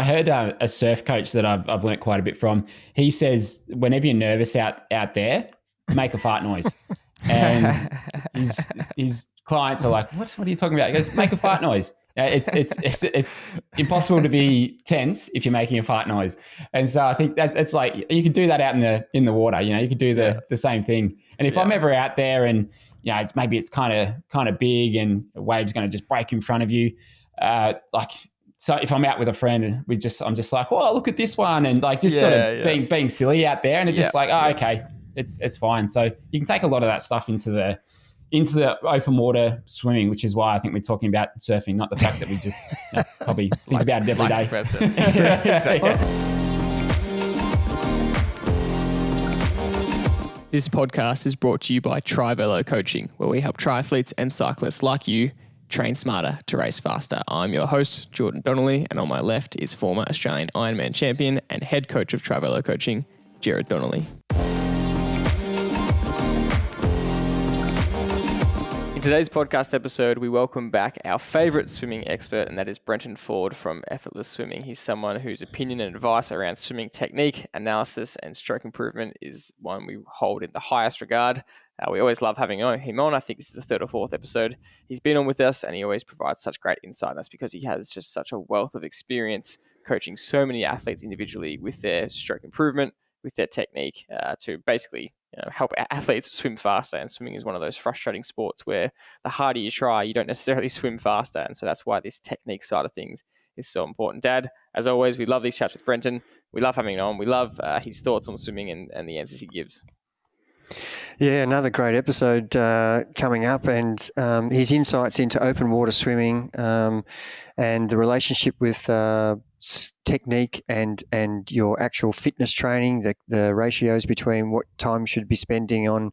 heard a surf coach that I've learnt quite a bit from. He says, whenever you're nervous out there, make a fart noise. And his clients are like, what are you talking about? He goes, make a fart noise. It's impossible to be tense if you're making a fart noise. And so I think that it's like, you could do that out in the water, you could do the same thing. And if I'm ever out there and, it's kind of big and a wave's going to just break in front of you, so if I'm out with a friend and I'm just like, oh, look at this one. And like, just sort of being silly out there. And it's just like, okay, it's fine. So you can take a lot of that stuff into the open water swimming, which is why I think we're talking about surfing, not the fact that we just probably think about it every day. Exactly. This podcast is brought to you by Tri-Velo Coaching, where we help triathletes and cyclists like you train smarter to race faster. I'm your host, Jordan Donnelly, and on my left is former Australian Ironman Champion and head coach of Tri-Velo Coaching, Gerard Donnelly. In today's podcast episode, we welcome back our favourite swimming expert, and that is Brenton Ford from Effortless Swimming. He's someone whose opinion and advice around swimming technique, analysis, and stroke improvement is one we hold in the highest regard. We always love having him on. I think this is the third or fourth episode he's been on with us, and he always provides such great insight. That's because he has just such a wealth of experience coaching so many athletes individually with their stroke improvement, with their technique, to basically help athletes swim faster. And swimming is one of those frustrating sports where the harder you try, you don't necessarily swim faster. And so that's why this technique side of things is so important. Dad, as always, we love these chats with Brenton. We love having him on. We love his thoughts on swimming and the answers he gives. Yeah, another great episode coming up, and his insights into open water swimming and the relationship with technique and your actual fitness training, the ratios between what time you should be spending on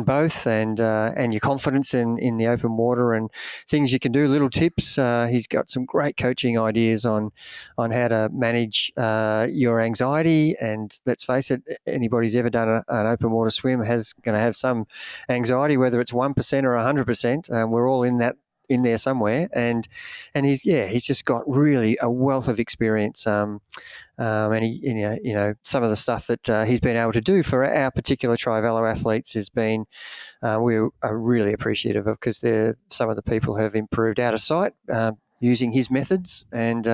both, and your confidence in the open water and things you can do, little tips. He's got some great coaching ideas on how to manage your anxiety. And let's face it, anybody who's ever done an open water swim is going to have some anxiety, whether it's 1% or 100%. We're all in there somewhere, and he's just got really a wealth of experience, and he some of the stuff that he's been able to do for our particular Tri-Velo athletes has been we are really appreciative of, because they're some of the people who have improved out of sight using his methods, and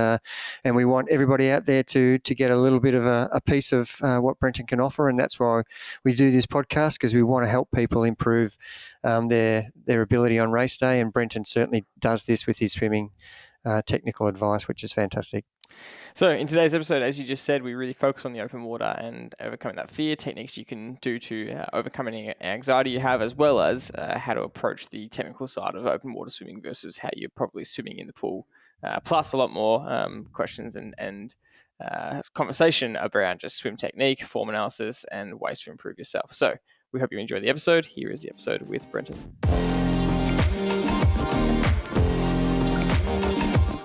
we want everybody out there to get a little bit of a piece of what Brenton can offer, and that's why we do this podcast, because we want to help people improve their ability on race day, and Brenton certainly does this with his swimming technical advice, which is fantastic. So in today's episode, as you just said, we really focus on the open water and overcoming that fear, techniques you can do to overcome any anxiety you have, as well as how to approach the technical side of open water swimming versus how you're probably swimming in the pool, plus a lot more questions and conversation around just swim technique, form analysis, and ways to improve yourself. So we hope you enjoy the episode. Here is the episode with Brenton.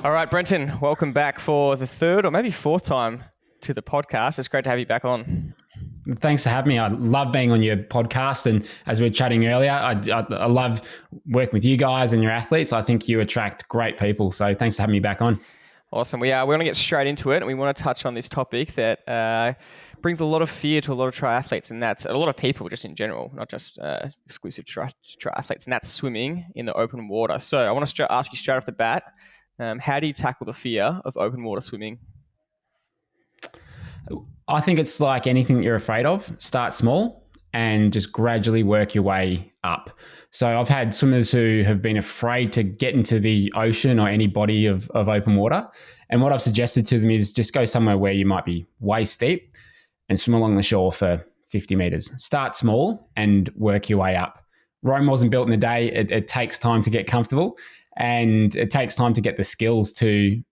All right, Brenton, welcome back for the third or maybe fourth time to the podcast. It's great to have you back on. Thanks for having me. I love being on your podcast. And as we were chatting earlier, I love working with you guys and your athletes. I think you attract great people. So thanks for having me back on. Awesome. We're going to get straight into it, and we want to touch on this topic that brings a lot of fear to a lot of triathletes, and that's a lot of people just in general, not just exclusive triathletes, and that's swimming in the open water. So I want to ask you straight off the bat, how do you tackle the fear of open water swimming? I think it's like anything that you're afraid of. Start small and just gradually work your way up. So I've had swimmers who have been afraid to get into the ocean or any body of open water. And what I've suggested to them is just go somewhere where you might be way steep and swim along the shore for 50 meters. Start small and work your way up. Rome wasn't built in a day. It takes time to get comfortable. And it takes time to get the skills to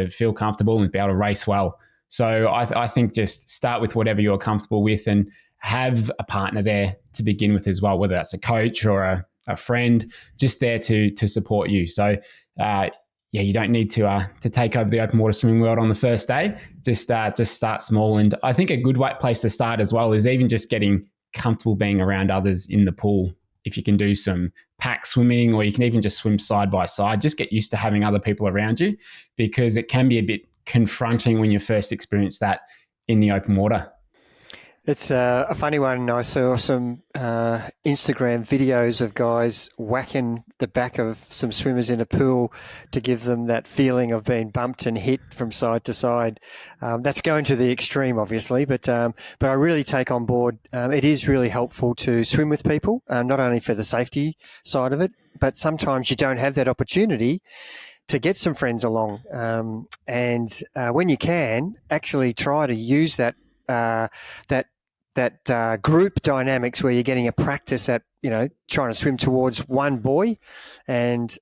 feel comfortable and be able to race well. So I think just start with whatever you're comfortable with and have a partner there to begin with as well, whether that's a coach or a friend, just there to support you. So you don't need to take over the open water swimming world on the first day. Just start small. And I think a good place to start as well is even just getting comfortable being around others in the pool. If you can do some pack swimming, or you can even just swim side by side, just get used to having other people around you, because it can be a bit confronting when you first experience that in the open water? It's a funny one. I saw some Instagram videos of guys whacking the back of some swimmers in a pool to give them that feeling of being bumped and hit from side to side. That's going to the extreme, obviously, but I really take on board. It is really helpful to swim with people, not only for the safety side of it, but sometimes you don't have that opportunity to get some friends along. And when you can, actually try to use that group dynamics where you're getting a practice at, trying to swim towards one buoy and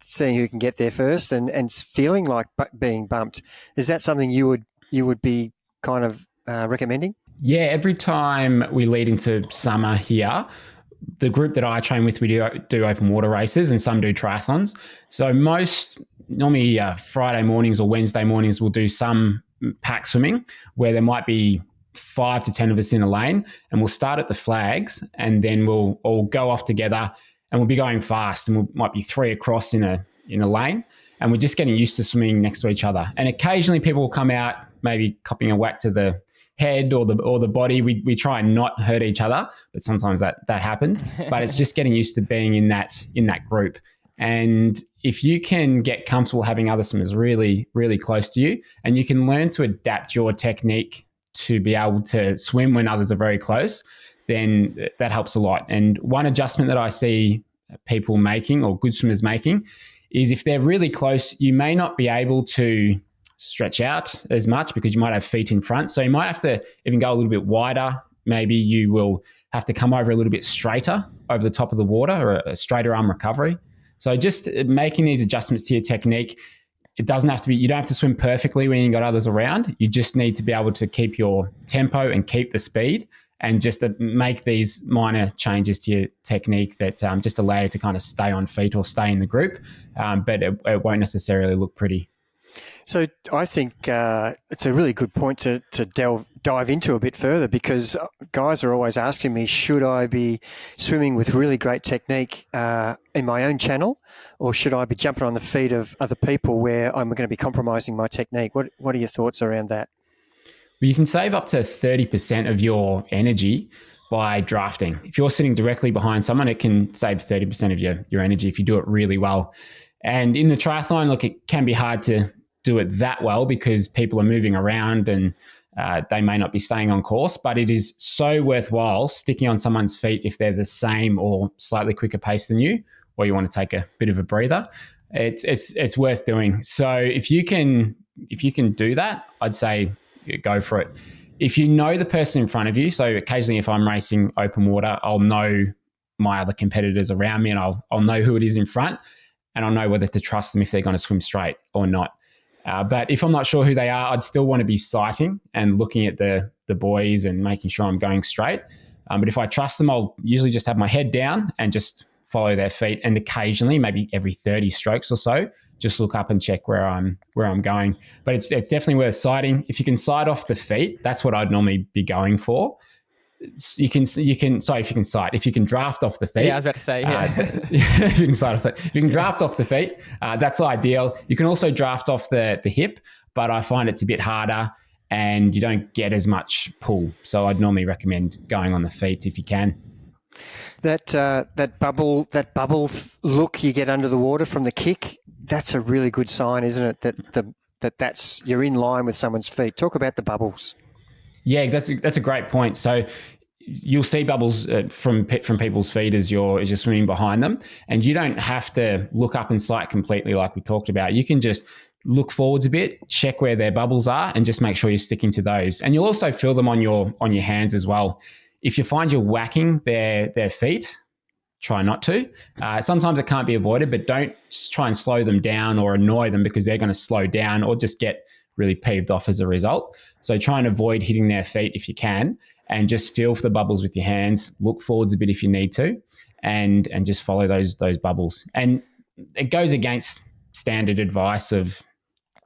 seeing who can get there first and feeling like being bumped. Is that something you would be kind of recommending? Yeah, every time we lead into summer here, the group that I train with, we do open water races and some do triathlons. So normally Friday mornings or Wednesday mornings, we'll do some pack swimming where there might be 5 to 10 of us in a lane, and we'll start at the flags and then we'll all go off together and we'll be going fast, and might be 3 across in a lane, and we're just getting used to swimming next to each other. And occasionally people will come out, maybe copying a whack to the head or the body. We try and not hurt each other, but sometimes that happens. But it's just getting used to being in that group. And if you can get comfortable having other swimmers really, really close to you, and you can learn to adapt your technique to be able to swim when others are very close, then that helps a lot. And one adjustment that I see people making, or good swimmers making, is if they're really close, you may not be able to stretch out as much because you might have feet in front. So you might have to even go a little bit wider. Maybe you will have to come over a little bit straighter over the top of the water, or a straighter arm recovery. So just making these adjustments to your technique. It doesn't have to be, you don't have to swim perfectly when you've got others around. You just need to be able to keep your tempo and keep the speed, and just to make these minor changes to your technique that just allow you to kind of stay on feet or stay in the group, but it won't necessarily look pretty. So I think it's a really good point to dive into a bit further, because guys are always asking me, should I be swimming with really great technique in my own channel, or should I be jumping on the feet of other people where I'm going to be compromising my technique? What are your thoughts around that? Well, you can save up to 30% of your energy by drafting. If you're sitting directly behind someone, it can save 30% of your energy if you do it really well. And in the triathlon, look, it can be hard to do it that well because people are moving around and they may not be staying on course, but it is so worthwhile sticking on someone's feet if they're the same or slightly quicker pace than you, or you want to take a bit of a breather. It's worth doing. So if you can do that, I'd say go for it. If you know the person in front of you, so occasionally if I'm racing open water, I'll know my other competitors around me, and I'll know who it is in front, and I'll know whether to trust them if they're going to swim straight or not. But if I'm not sure who they are, I'd still want to be sighting and looking at the buoys and making sure I'm going straight. But if I trust them, I'll usually just have my head down and just follow their feet. And occasionally, maybe every 30 strokes or so, just look up and check where I'm going. But it's definitely worth sighting. If you can sight off the feet, that's what I'd normally be going for. If you can draft off the feet. Yeah, I was about to say, yeah. If you can draft off the feet, that's ideal. You can also draft off the hip, but I find it's a bit harder and you don't get as much pull. So I'd normally recommend going on the feet if you can. That bubble look you get under the water from the kick, that's a really good sign, isn't it? That's you're in line with someone's feet. Talk about the bubbles. Yeah, that's a great point. So you'll see bubbles from people's feet as you're swimming behind them, and you don't have to look up and sight completely like we talked about. You can just look forwards a bit, check where their bubbles are, and just make sure you're sticking to those. And you'll also feel them on your hands as well. If you find you're whacking their feet, try not to. Sometimes it can't be avoided, but don't try and slow them down or annoy them because they're going to slow down or just get really peeved off as a result. So try and avoid hitting their feet if you can, and just feel for the bubbles with your hands. Look forwards a bit if you need to, and just follow those bubbles. And it goes against standard advice of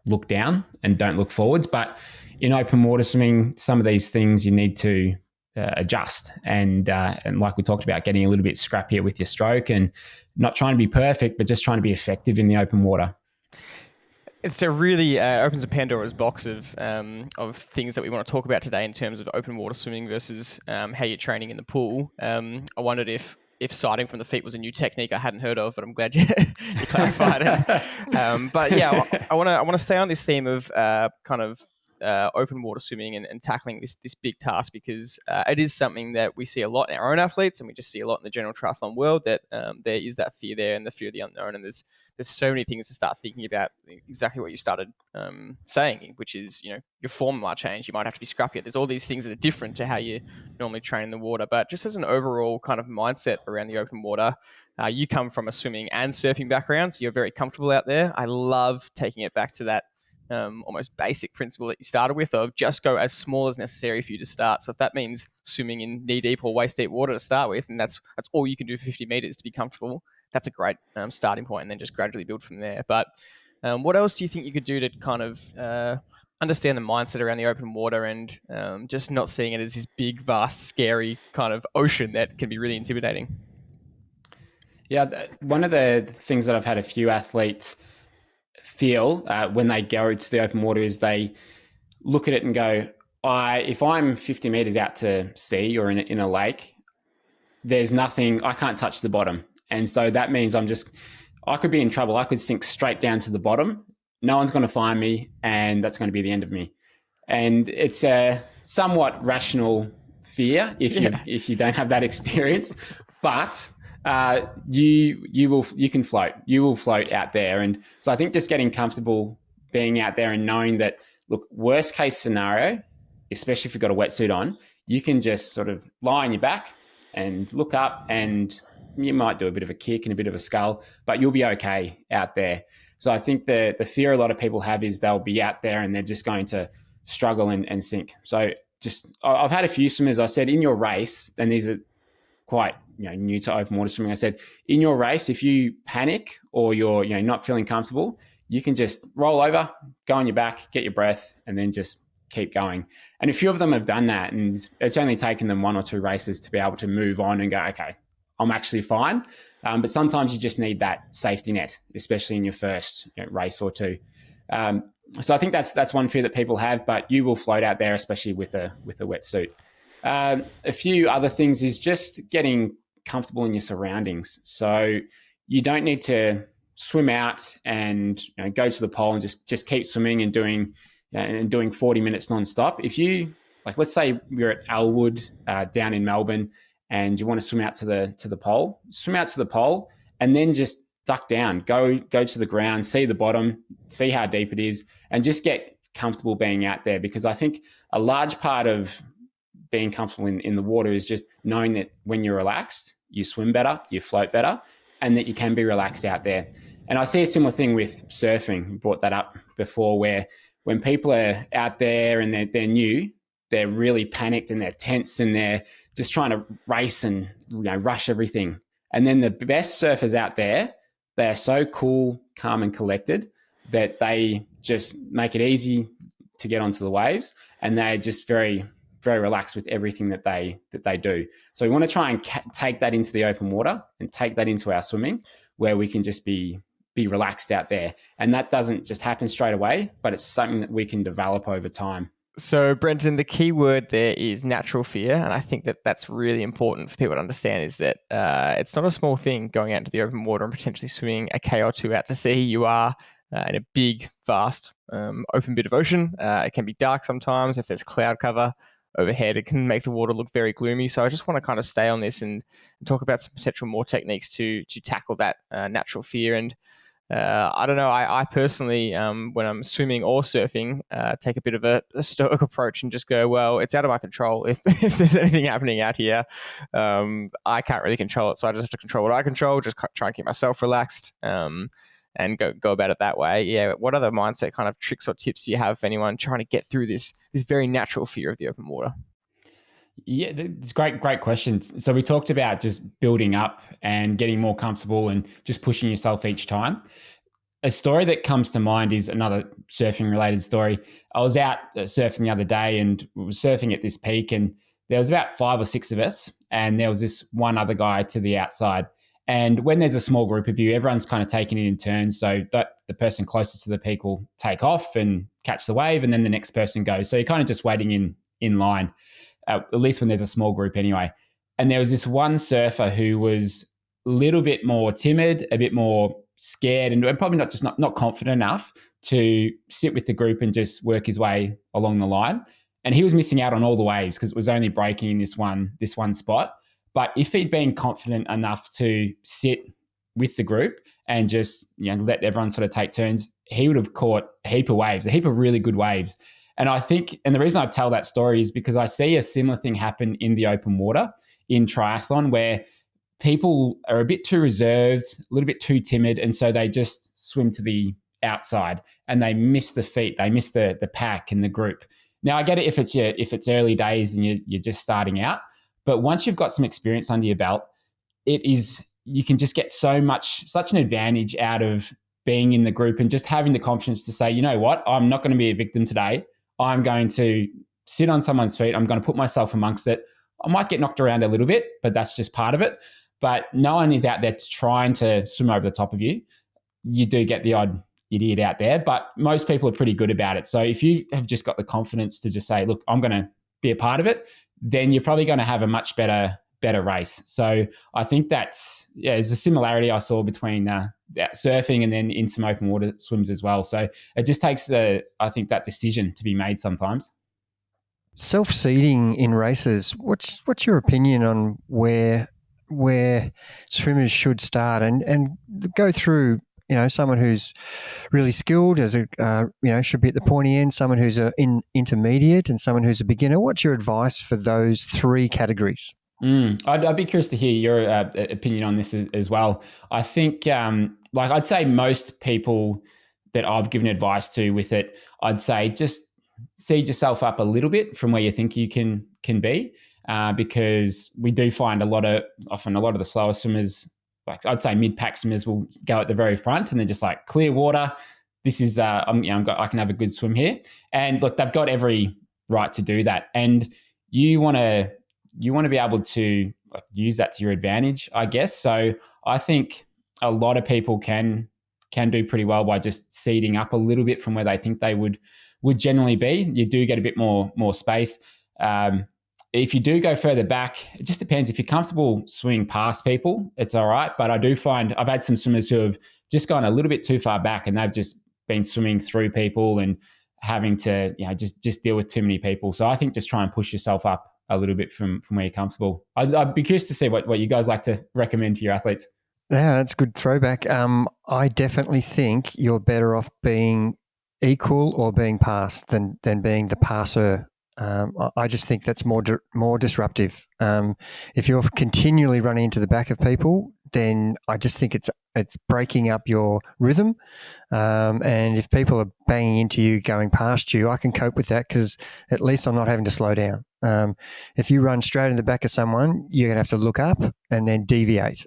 look down and don't look forwards. But in open water swimming, some of these things you need to adjust. And like we talked about, getting a little bit scrappier with your stroke and not trying to be perfect, but just trying to be effective in the open water. It's a really opens a Pandora's box of things that we want to talk about today in terms of open water swimming versus how you're training in the pool. I wondered if sighting from the feet was a new technique I hadn't heard of, but I'm glad you clarified it. But yeah, I want to stay on this theme of kind of open water swimming and tackling this big task, because it is something that we see a lot in our own athletes, and we just see a lot in the general triathlon world, that there is that fear there and the fear of the unknown, and there's so many things to start thinking about. Exactly what you started saying, which is, your form might change. You might have to be scrappier. There's all these things that are different to how you normally train in the water. But just as an overall kind of mindset around the open water, you come from a swimming and surfing background, so you're very comfortable out there. I love taking it back to that almost basic principle that you started with, of just go as small as necessary for you to start. So if that means swimming in knee deep or waist deep water to start with, and that's all you can do for 50 meters to be comfortable, that's a great starting point, and then just gradually build from there. But what else do you think you could do to kind of understand the mindset around the open water, and just not seeing it as this big, vast, scary kind of ocean that can be really intimidating? Yeah, one of the things that I've had a few athletes feel when they go to the open water is they look at it and go, if I'm 50 meters out to sea or in a lake, there's nothing, I can't touch the bottom. And so that means I could be in trouble. I could sink straight down to the bottom. No one's going to find me, and that's going to be the end of me. And it's a somewhat rational fear if you don't have that experience, but you can float. You will float out there. And so I think just getting comfortable being out there and knowing that, look, worst case scenario, especially if you've got a wetsuit on, you can just sort of lie on your back and look up, and you might do a bit of a kick and a bit of a scull, but you'll be okay out there. So I think the fear a lot of people have is they'll be out there and they're just going to struggle and sink. So I've had a few swimmers, I said, in your race, and these are quite new to open water swimming, I said, in your race, if you panic or you're not feeling comfortable, you can just roll over, go on your back, get your breath, and then just keep going. And a few of them have done that, and it's only taken them 1 or 2 races to be able to move on and go, okay, I'm actually fine. But sometimes you just need that safety net, especially in your first race or two. So I think that's one fear that people have, but you will float out there, especially with a wetsuit. A few other things is just getting comfortable in your surroundings. So you don't need to swim out and go to the pole and just keep swimming and doing 40 minutes nonstop. If you, like, let's say you're at Elwood down in Melbourne, and you want to swim out to the pole, swim out to the pole, and then just duck down, go to the ground, see the bottom, see how deep it is, and just get comfortable being out there. Because I think a large part of being comfortable in the water is just knowing that when you're relaxed, you swim better, you float better, and that you can be relaxed out there. And I see a similar thing with surfing. You brought that up before, where when people are out there and they're new, they're really panicked and they're tense and they're just trying to race and rush everything. And then the best surfers out there, they're so cool, calm and collected that they just make it easy to get onto the waves, and they're just very, very relaxed with everything that they do. So we want to try and take that into the open water and take that into our swimming, where we can just be relaxed out there. And that doesn't just happen straight away, but it's something that we can develop over time. So, Brenton, the key word there is natural fear. And I think that that's really important for people to understand, is that it's not a small thing going out into the open water and potentially swimming a K or 2 out to sea. You are in a big, vast, open bit of ocean. It can be dark sometimes. If there's cloud cover overhead, it can make the water look very gloomy. So I just want to kind of stay on this and talk about some potential more techniques to tackle that natural fear. And I don't know, I personally, when I'm swimming or surfing, take a bit of a stoic approach and just go, well, it's out of my control. If there's anything happening out here, I can't really control it. So I just have to control what I control, just try and keep myself relaxed and go about it that way. Yeah. What other mindset kind of tricks or tips do you have for anyone trying to get through this very natural fear of the open water? Yeah, it's great questions. So we talked about just building up and getting more comfortable and just pushing yourself each time. A story that comes to mind is another surfing related story. I was out surfing the other day and we were surfing at this peak, and there was about 5 or 6 of us, and there was this one other guy to the outside, And when there's a small group of you, everyone's kind of taking it in turns. So that the person closest to the peak will take off and catch the wave, and then the next person goes. So you're kind of just waiting in line, at least when there's a small group anyway. And there was this one surfer who was a little bit more timid, a bit more scared, and probably not confident enough to sit with the group and just work his way along the line. And he was missing out on all the waves because it was only breaking in this one spot. But if he'd been confident enough to sit with the group and just let everyone sort of take turns, he would have caught a heap of waves, a heap of really good waves. And I think, and the reason I tell that story is because I see a similar thing happen in the open water in triathlon, where people are a bit too reserved, a little bit too timid, and so they just swim to the outside and they miss the feet, they miss the pack and the group. Now I get it if it's early days and you're just starting out, but once you've got some experience under your belt, you can just get such an advantage out of being in the group and just having the confidence to say, you know what, I'm not going to be a victim today. I'm going to sit on someone's feet. I'm going to put myself amongst it. I might get knocked around a little bit, but that's just part of it. But no one is out there trying to swim over the top of you. You do get the odd idiot out there, but most people are pretty good about it. So if you have just got the confidence to just say, look, I'm going to be a part of it, then you're probably going to have a much better race. So I think there's a similarity I saw between surfing and then in some open water swims as well. So it just takes I think that decision to be made sometimes. Self-seeding in races, what's your opinion on where swimmers should start and go through, someone who's really skilled should be at the pointy end, someone who's in intermediate, and someone who's a beginner. What's your advice for those three categories? I'd be curious to hear your opinion on this as well. I think, I'd say most people that I've given advice to with it, I'd say just seed yourself up a little bit from where you think you can be, because we do find often a lot of the slower swimmers, like I'd say mid-pack swimmers, will go at the very front and they're just like, clear water. This is I can have a good swim here. And look, they've got every right to do that. And you want to be able to use that to your advantage, I guess. So I think a lot of people can do pretty well by just seeding up a little bit from where they think they would generally be. You do get a bit more space. If you do go further back, it just depends. If you're comfortable swimming past people, it's all right. But I do find I've had some swimmers who have just gone a little bit too far back and they've just been swimming through people and having to just deal with too many people. So I think just try and push yourself up a little bit from where you're comfortable. I'd be curious to see what you guys like to recommend to your athletes. Yeah, that's a good throwback. I definitely think you're better off being equal or being passed than being the passer. I just think that's more disruptive. If you're continually running into the back of people, then I just think it's breaking up your rhythm. And if people are banging into you, going past you, I can cope with that because at least I'm not having to slow down. If you run straight in the back of someone, you're going to have to look up and then deviate.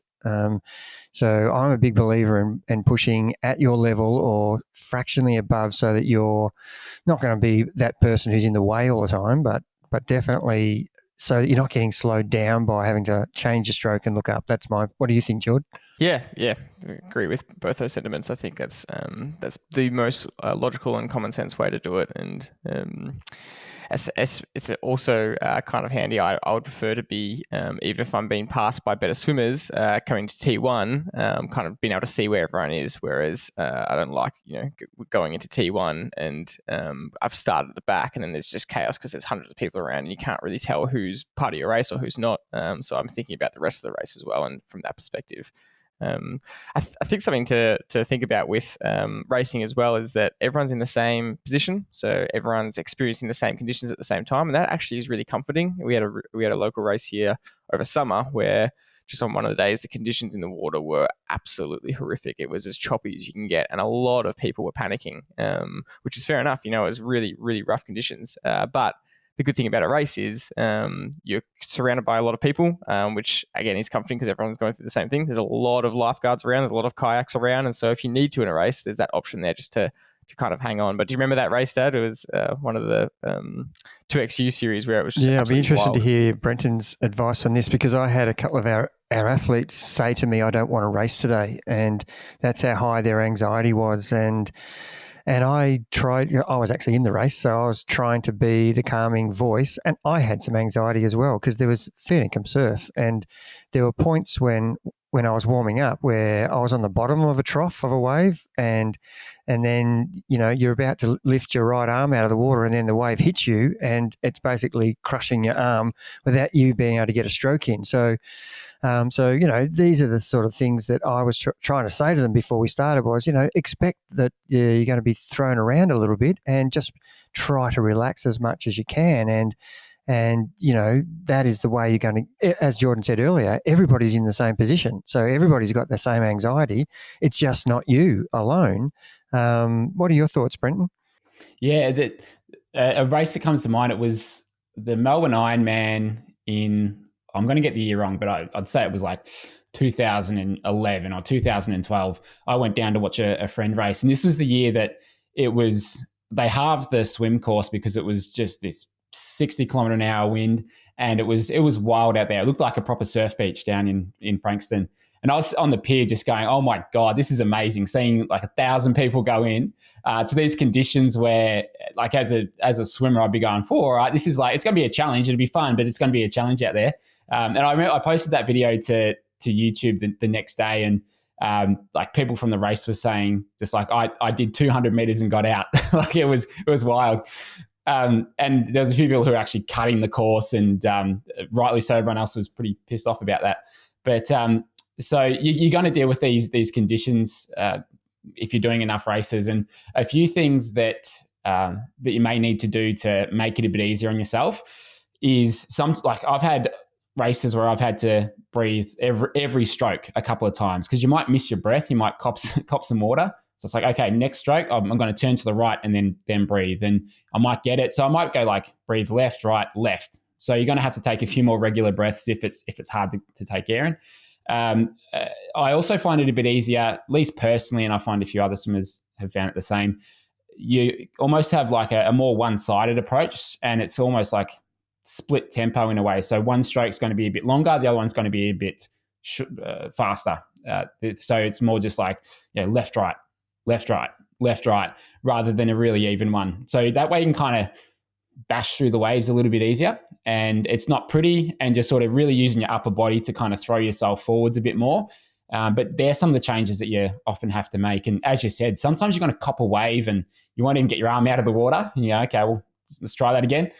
So I'm a big believer in pushing at your level or fractionally above so that you're not going to be that person who's in the way all the time, but definitely so that you're not getting slowed down by having to change your stroke and look up. What do you think, Jordy? Yeah, I agree with both those sentiments. I think that's the most logical and common sense way to do it. And it's also kind of handy. I would prefer to be, even if I'm being passed by better swimmers, coming to T1, kind of being able to see where everyone is. Whereas I don't like, going into T1 and I've started at the back and then there's just chaos because there's hundreds of people around and you can't really tell who's part of your race or who's not. So I'm thinking about the rest of the race as well. And from that perspective, I think something to think about with racing as well is that everyone's in the same position, so everyone's experiencing the same conditions at the same time, and that actually is really comforting. We had a local race here over summer where just on one of the days the conditions in the water were absolutely horrific. It was as choppy as you can get, and a lot of people were panicking, which is fair enough. It was really, really rough conditions, but the good thing about a race is you're surrounded by a lot of people, which again is comforting because everyone's going through the same thing. There's a lot of lifeguards around, there's a lot of kayaks around, and so if you need to in a race, there's that option there just to kind of hang on. But do you remember that race, Dad? It was one of the 2XU series where it was just I'd be interested wild to hear Brenton's advice on this, because I had a couple of our athletes say to me, I don't want to race today. And that's how high their anxiety was. And I tried, I was actually in the race, so I was trying to be the calming voice, and I had some anxiety as well, because there was fair income surf, and there were points when I was warming up where I was on the bottom of a trough of a wave, and then, you know, you're about to lift your right arm out of the water, and then the wave hits you and it's basically crushing your arm without you being able to get a stroke in. So, you know, these are the sort of things that I was trying to say to them before we started was, you know, expect that you're going to be thrown around a little bit, and just try to relax as much as you can. And, you know, that is the way you're going to, as Jordan said earlier, everybody's in the same position. So everybody's got the same anxiety. It's just not you alone. What are your thoughts, Brenton? Yeah, a race that comes to mind, it was the Melbourne Ironman in, I'm going to get the year wrong, but I'd say it was like 2011 or 2012. I went down to watch a friend race. And this was the year that they halved the swim course because it was just this 60-kilometre-an-hour wind, and it was wild out there. It looked like a proper surf beach down in Frankston. And I was on the pier just going, oh my God, this is amazing. Seeing like 1,000 people go in to these conditions where, like, as a swimmer, I'd be going, oh, all right, this is like, it's going to be a challenge. It'll be fun, but it's going to be a challenge out there. And I remember I posted that video to YouTube the next day, and like people from the race were saying, just like, I did 200 meters and got out. Like it was wild. And there was a few people who were actually cutting the course, and rightly so. Everyone else was pretty pissed off about that. But so you're going to deal with these conditions if you're doing enough races. And a few things that you may need to do to make it a bit easier on yourself is like I've had races where I've had to breathe every stroke a couple of times, because you might miss your breath, you might cop some water. So it's like, okay, next stroke, I'm going to turn to the right and then breathe, and I might get it. So I might go like breathe left, right, left. So you're going to have to take a few more regular breaths if it's hard to take air in. I also find it a bit easier, at least personally, and I find a few other swimmers have found it the same. You almost have like a more one-sided approach, and it's almost like split tempo in a way. So one stroke's going to be a bit longer, the other one's going to be a bit faster. So it's more just like, left, right, left, right, left, right, rather than a really even one. So that way you can kind of bash through the waves a little bit easier, and it's not pretty, and just sort of really using your upper body to kind of throw yourself forwards a bit more. But there's some of the changes that you often have to make. And as you said, sometimes you're going to cop a wave and you won't even get your arm out of the water. And you're okay, well, let's try that again.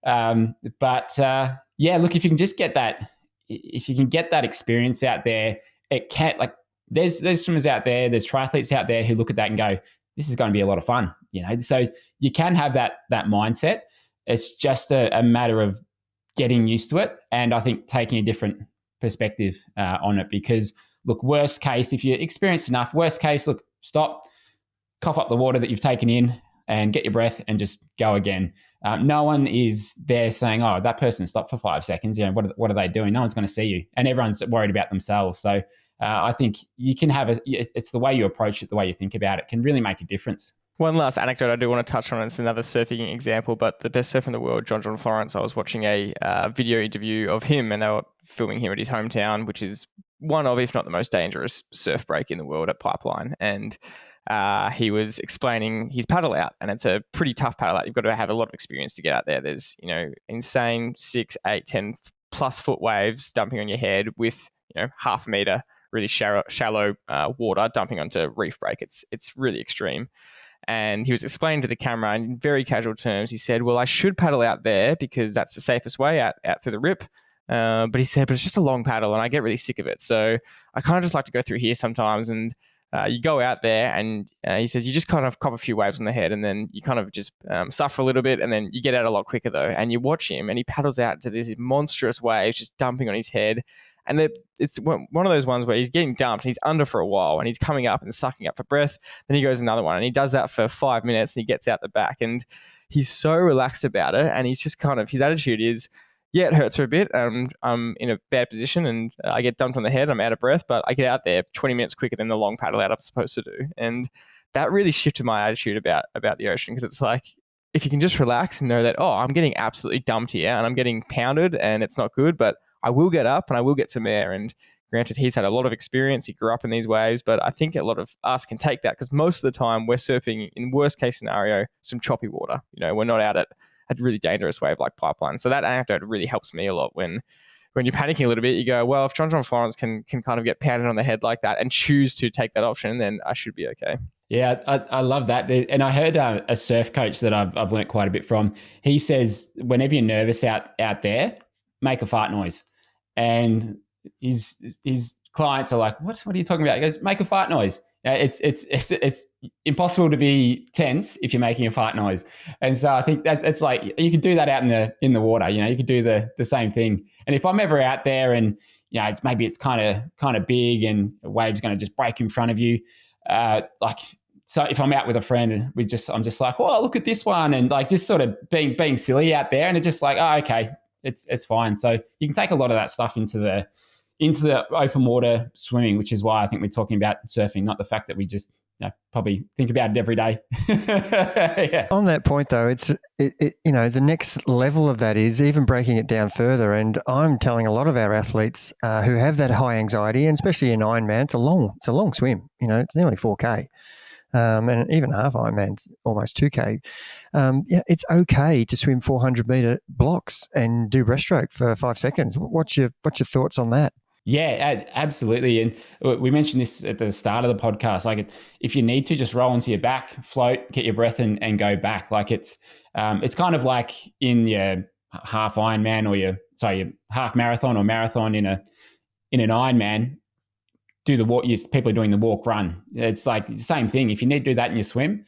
Look, if you can just get that, if you can get that experience out there, it can't, like, there's swimmers out there, there's triathletes out there who look at that and go, this is going to be a lot of fun, So you can have that mindset. It's just a matter of getting used to it, and I think taking a different perspective on it. Because look, worst case, if you're experienced enough, worst case, look, stop, cough up the water that you've taken in, and get your breath and just go again. No one is there saying, oh, that person stopped for 5 seconds. What are they doing? No one's going to see you, and everyone's worried about themselves. So I think you can it's the way you approach it, the way you think about it can really make a difference. One last anecdote I do want to touch on. It's another surfing example, but the best surfer in the world, John Florence, I was watching a video interview of him, and they were filming him at his hometown, which is one of, if not the most dangerous surf break in the world at Pipeline. And he was explaining his paddle out, and it's a pretty tough paddle out. You've got to have a lot of experience to get out there. There's, insane 6, 8, 10 plus foot waves dumping on your head with, half a meter, really shallow water dumping onto reef break. It's really extreme. And he was explaining to the camera in very casual terms. He said, well, I should paddle out there because that's the safest way out through the rip. But he said, but it's just a long paddle and I get really sick of it. So I kind of just like to go through here sometimes. And you go out there and he says, you just kind of cop a few waves on the head and then you kind of just suffer a little bit and then you get out a lot quicker though. And you watch him and he paddles out to these monstrous waves just dumping on his head. And it's one of those ones where he's getting dumped and he's under for a while and he's coming up and sucking up for breath. Then he goes another one and he does that for 5 minutes and he gets out the back and he's so relaxed about it. And he's just kind of, his attitude is, yeah, it hurts for a bit. I'm in a bad position and I get dumped on the head. I'm out of breath, but I get out there 20 minutes quicker than the long paddle out I'm supposed to do. And that really shifted my attitude about the ocean, because it's like, if you can just relax and know that, oh, I'm getting absolutely dumped here and I'm getting pounded and it's not good, but I will get up and I will get some air. And granted, he's had a lot of experience. He grew up in these waves, but I think a lot of us can take that, because most of the time we're surfing, in worst case scenario, some choppy water. We're not out at a really dangerous wave like Pipeline. So that anecdote really helps me a lot when you're panicking a little bit. You go, well, if John Florence can kind of get pounded on the head like that and choose to take that option, then I should be okay. Yeah, I love that. And I heard a surf coach that I've learned quite a bit from. He says, whenever you're nervous out there, make a fart noise. And his clients are like, what are you talking about? He goes, make a fart noise. It's impossible to be tense if you're making a fart noise. And so I think that it's like, you could do that out in the water. You could do the same thing. And if I'm ever out there and it's kind of big and a wave's going to just break in front of you, so if I'm out with a friend and I'm just like, oh, look at this one, and like just sort of being silly out there, and it's just like, oh, okay, it's fine. So you can take a lot of that stuff into the open water swimming, which is why I think we're talking about surfing, not the fact that we just probably think about it every day. Yeah. On that point, though, the next level of that is even breaking it down further. And I'm telling a lot of our athletes who have that high anxiety, and especially in Ironman, it's a long swim. It's nearly 4K. And even half Ironman's almost 2K. It's okay to swim 400-meter blocks and do breaststroke for 5 seconds. What's your thoughts on that? Yeah, absolutely. And we mentioned this at the start of the podcast. Like, if you need to, just roll onto your back, float, get your breath and go back. Like it's kind of like in your half Ironman or your half marathon or marathon in an Ironman. Do the walk. People are doing the walk run. It's like the same thing. If you need to do that in your swim,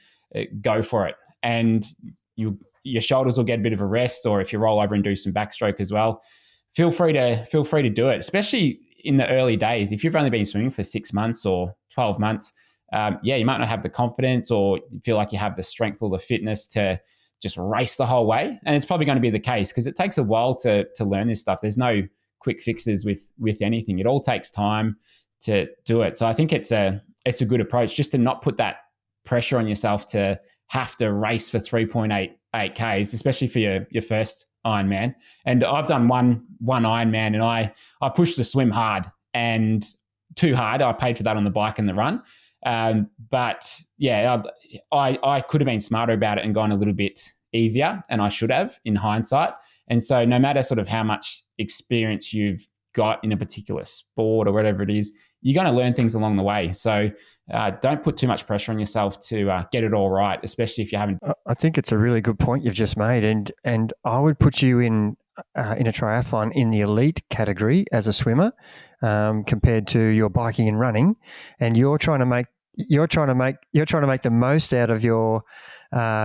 go for it. And your shoulders will get a bit of a rest. Or if you roll over and do some backstroke as well, feel free to do it. Especially in the early days, if you've only been swimming for 6 months or 12 months, you might not have the confidence or feel like you have the strength or the fitness to just race the whole way. And it's probably going to be the case, because it takes a while to learn this stuff. There's no quick fixes with anything. It all takes time to do it. So I think it's a good approach, just to not put that pressure on yourself to have to race for 3.8 Ks, especially for your first Ironman. And I've done one Ironman, and I pushed the swim hard and too hard. I paid for that on the bike and the run. But yeah, I could have been smarter about it and gone a little bit easier, and I should have in hindsight. And so no matter sort of how much experience you've got in a particular sport or whatever it is, you're going to learn things along the way. So don't put too much pressure on yourself to get it all right, especially if you haven't. I think it's a really good point you've just made, and I would put you in a triathlon in the elite category as a swimmer, compared to your biking and running, and you're trying to make the most out of your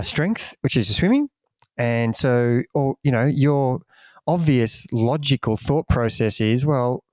strength, which is your swimming, and so your obvious logical thought process is, well,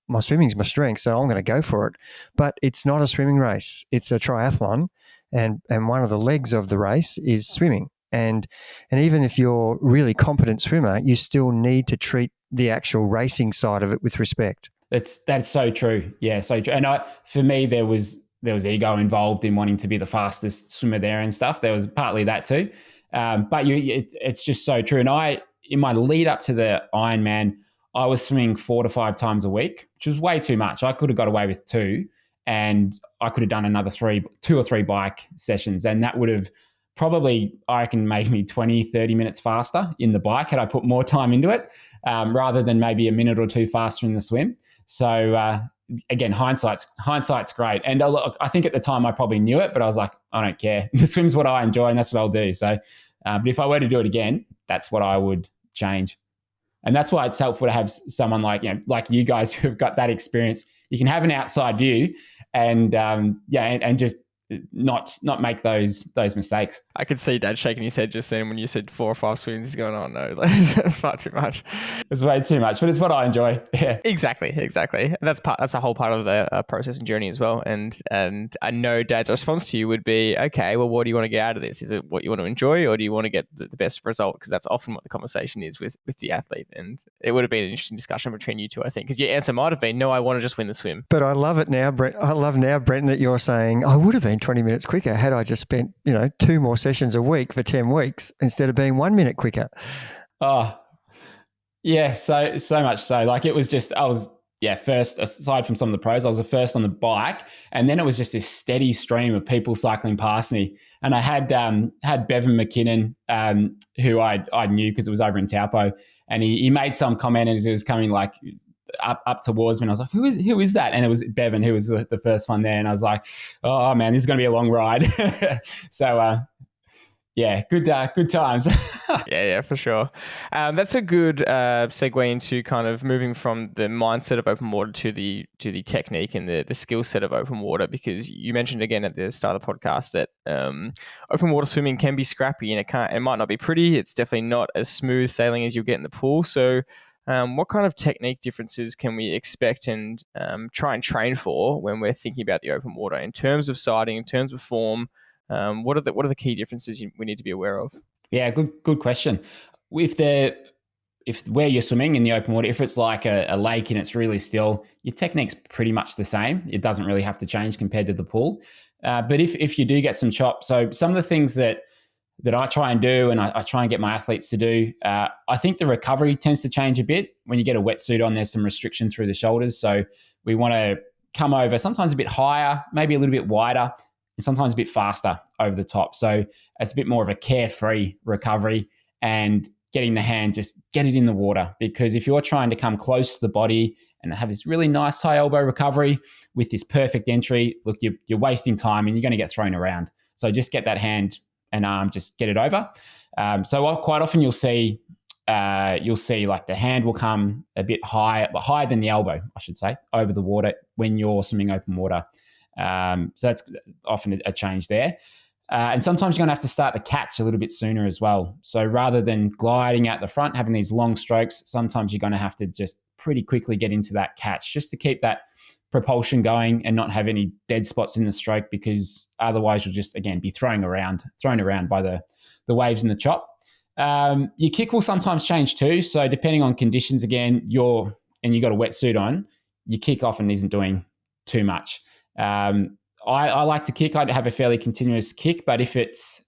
my swimming's my strength, so I'm going to go for it. But it's not a swimming race; it's a triathlon, and one of the legs of the race is swimming. And even if you're a really competent swimmer, you still need to treat the actual racing side of it with respect. That's so true. Yeah, so true. And for me, there was ego involved in wanting to be the fastest swimmer there and stuff. There was partly that too. But it's just so true. And in my lead up to the Ironman, I was swimming 4 to 5 times a week, which was way too much. I could have got away with 2, and I could have done another 2 or 3 bike sessions. And that would have probably, I reckon, made me 20, 30 minutes faster in the bike had I put more time into it, rather than maybe a minute or 2 faster in the swim. So again, hindsight's great. And look, I think at the time I probably knew it, but I was like, I don't care. The swim's what I enjoy, and that's what I'll do. So, but if I were to do it again, that's what I would change. And that's why it's helpful to have someone like you guys who've got that experience. You can have an outside view and and just not make those mistakes. I could see Dad shaking his head just then when you said 4 or 5 swims. He's going, "Oh no, that's far too much." It's way too much, but it's what I enjoy. Yeah, exactly. And that's a whole part of the process and journey as well. And I know Dad's response to you would be, "Okay, well, what do you want to get out of this? Is it what you want to enjoy, or do you want to get the best result?" Because that's often what the conversation is with the athlete. And it would have been an interesting discussion between you two, I think, because your answer might have been, "No, I want to just win the swim." But I love it now, Brent. I love now, Brenton, that you're saying I would have been 20 minutes quicker had I just spent 2 more sessions a week for 10 weeks instead of being 1 minute quicker. Oh, yeah, so much so. Like it was just, I was, first, aside from some of the pros, I was the first on the bike. And then it was just this steady stream of people cycling past me. And I had Bevan McKinnon, who I knew because it was over in Taupo. And he made some comment as he was coming like up towards me. And I was like, who is that? And it was Bevan, who was the first one there. And I was like, oh man, this is going to be a long ride. So, good times. yeah, for sure. That's a good segue into kind of moving from the mindset of open water to the technique and the skill set of open water, because you mentioned again at the start of the podcast that open water swimming can be scrappy and it might not be pretty. It's definitely not as smooth sailing as you'll get in the pool. So what kind of technique differences can we expect and try and train for when we're thinking about the open water in terms of sighting, in terms of form? What are the key differences we need to be aware of? Yeah, good question. If where you're swimming in the open water, if it's like a lake and it's really still, your technique's pretty much the same. It doesn't really have to change compared to the pool. But if you do get some chop, so some of the things that I try and do, and I try and get my athletes to do, I think the recovery tends to change a bit. When you get a wetsuit on, there's some restriction through the shoulders. So we want to come over sometimes a bit higher, maybe a little bit wider, and sometimes a bit faster over the top. So it's a bit more of a carefree recovery and getting the hand, just get it in the water. Because if you're trying to come close to the body and have this really nice high elbow recovery with this perfect entry, look, you're wasting time and you're going to get thrown around. So just get that hand and arm, just get it over. So quite often you'll see like the hand will come a bit higher than the elbow, I should say, over the water when you're swimming open water. So that's often a change there. And sometimes you're going to have to start the catch a little bit sooner as well. So rather than gliding out the front, having these long strokes, sometimes you're going to have to just pretty quickly get into that catch just to keep that propulsion going and not have any dead spots in the stroke, because otherwise you'll just, again, be thrown around by the waves and the chop. Your kick will sometimes change too. So depending on conditions, again, you got a wetsuit on, your kick often isn't doing too much. I like to kick. I have a fairly continuous kick, but if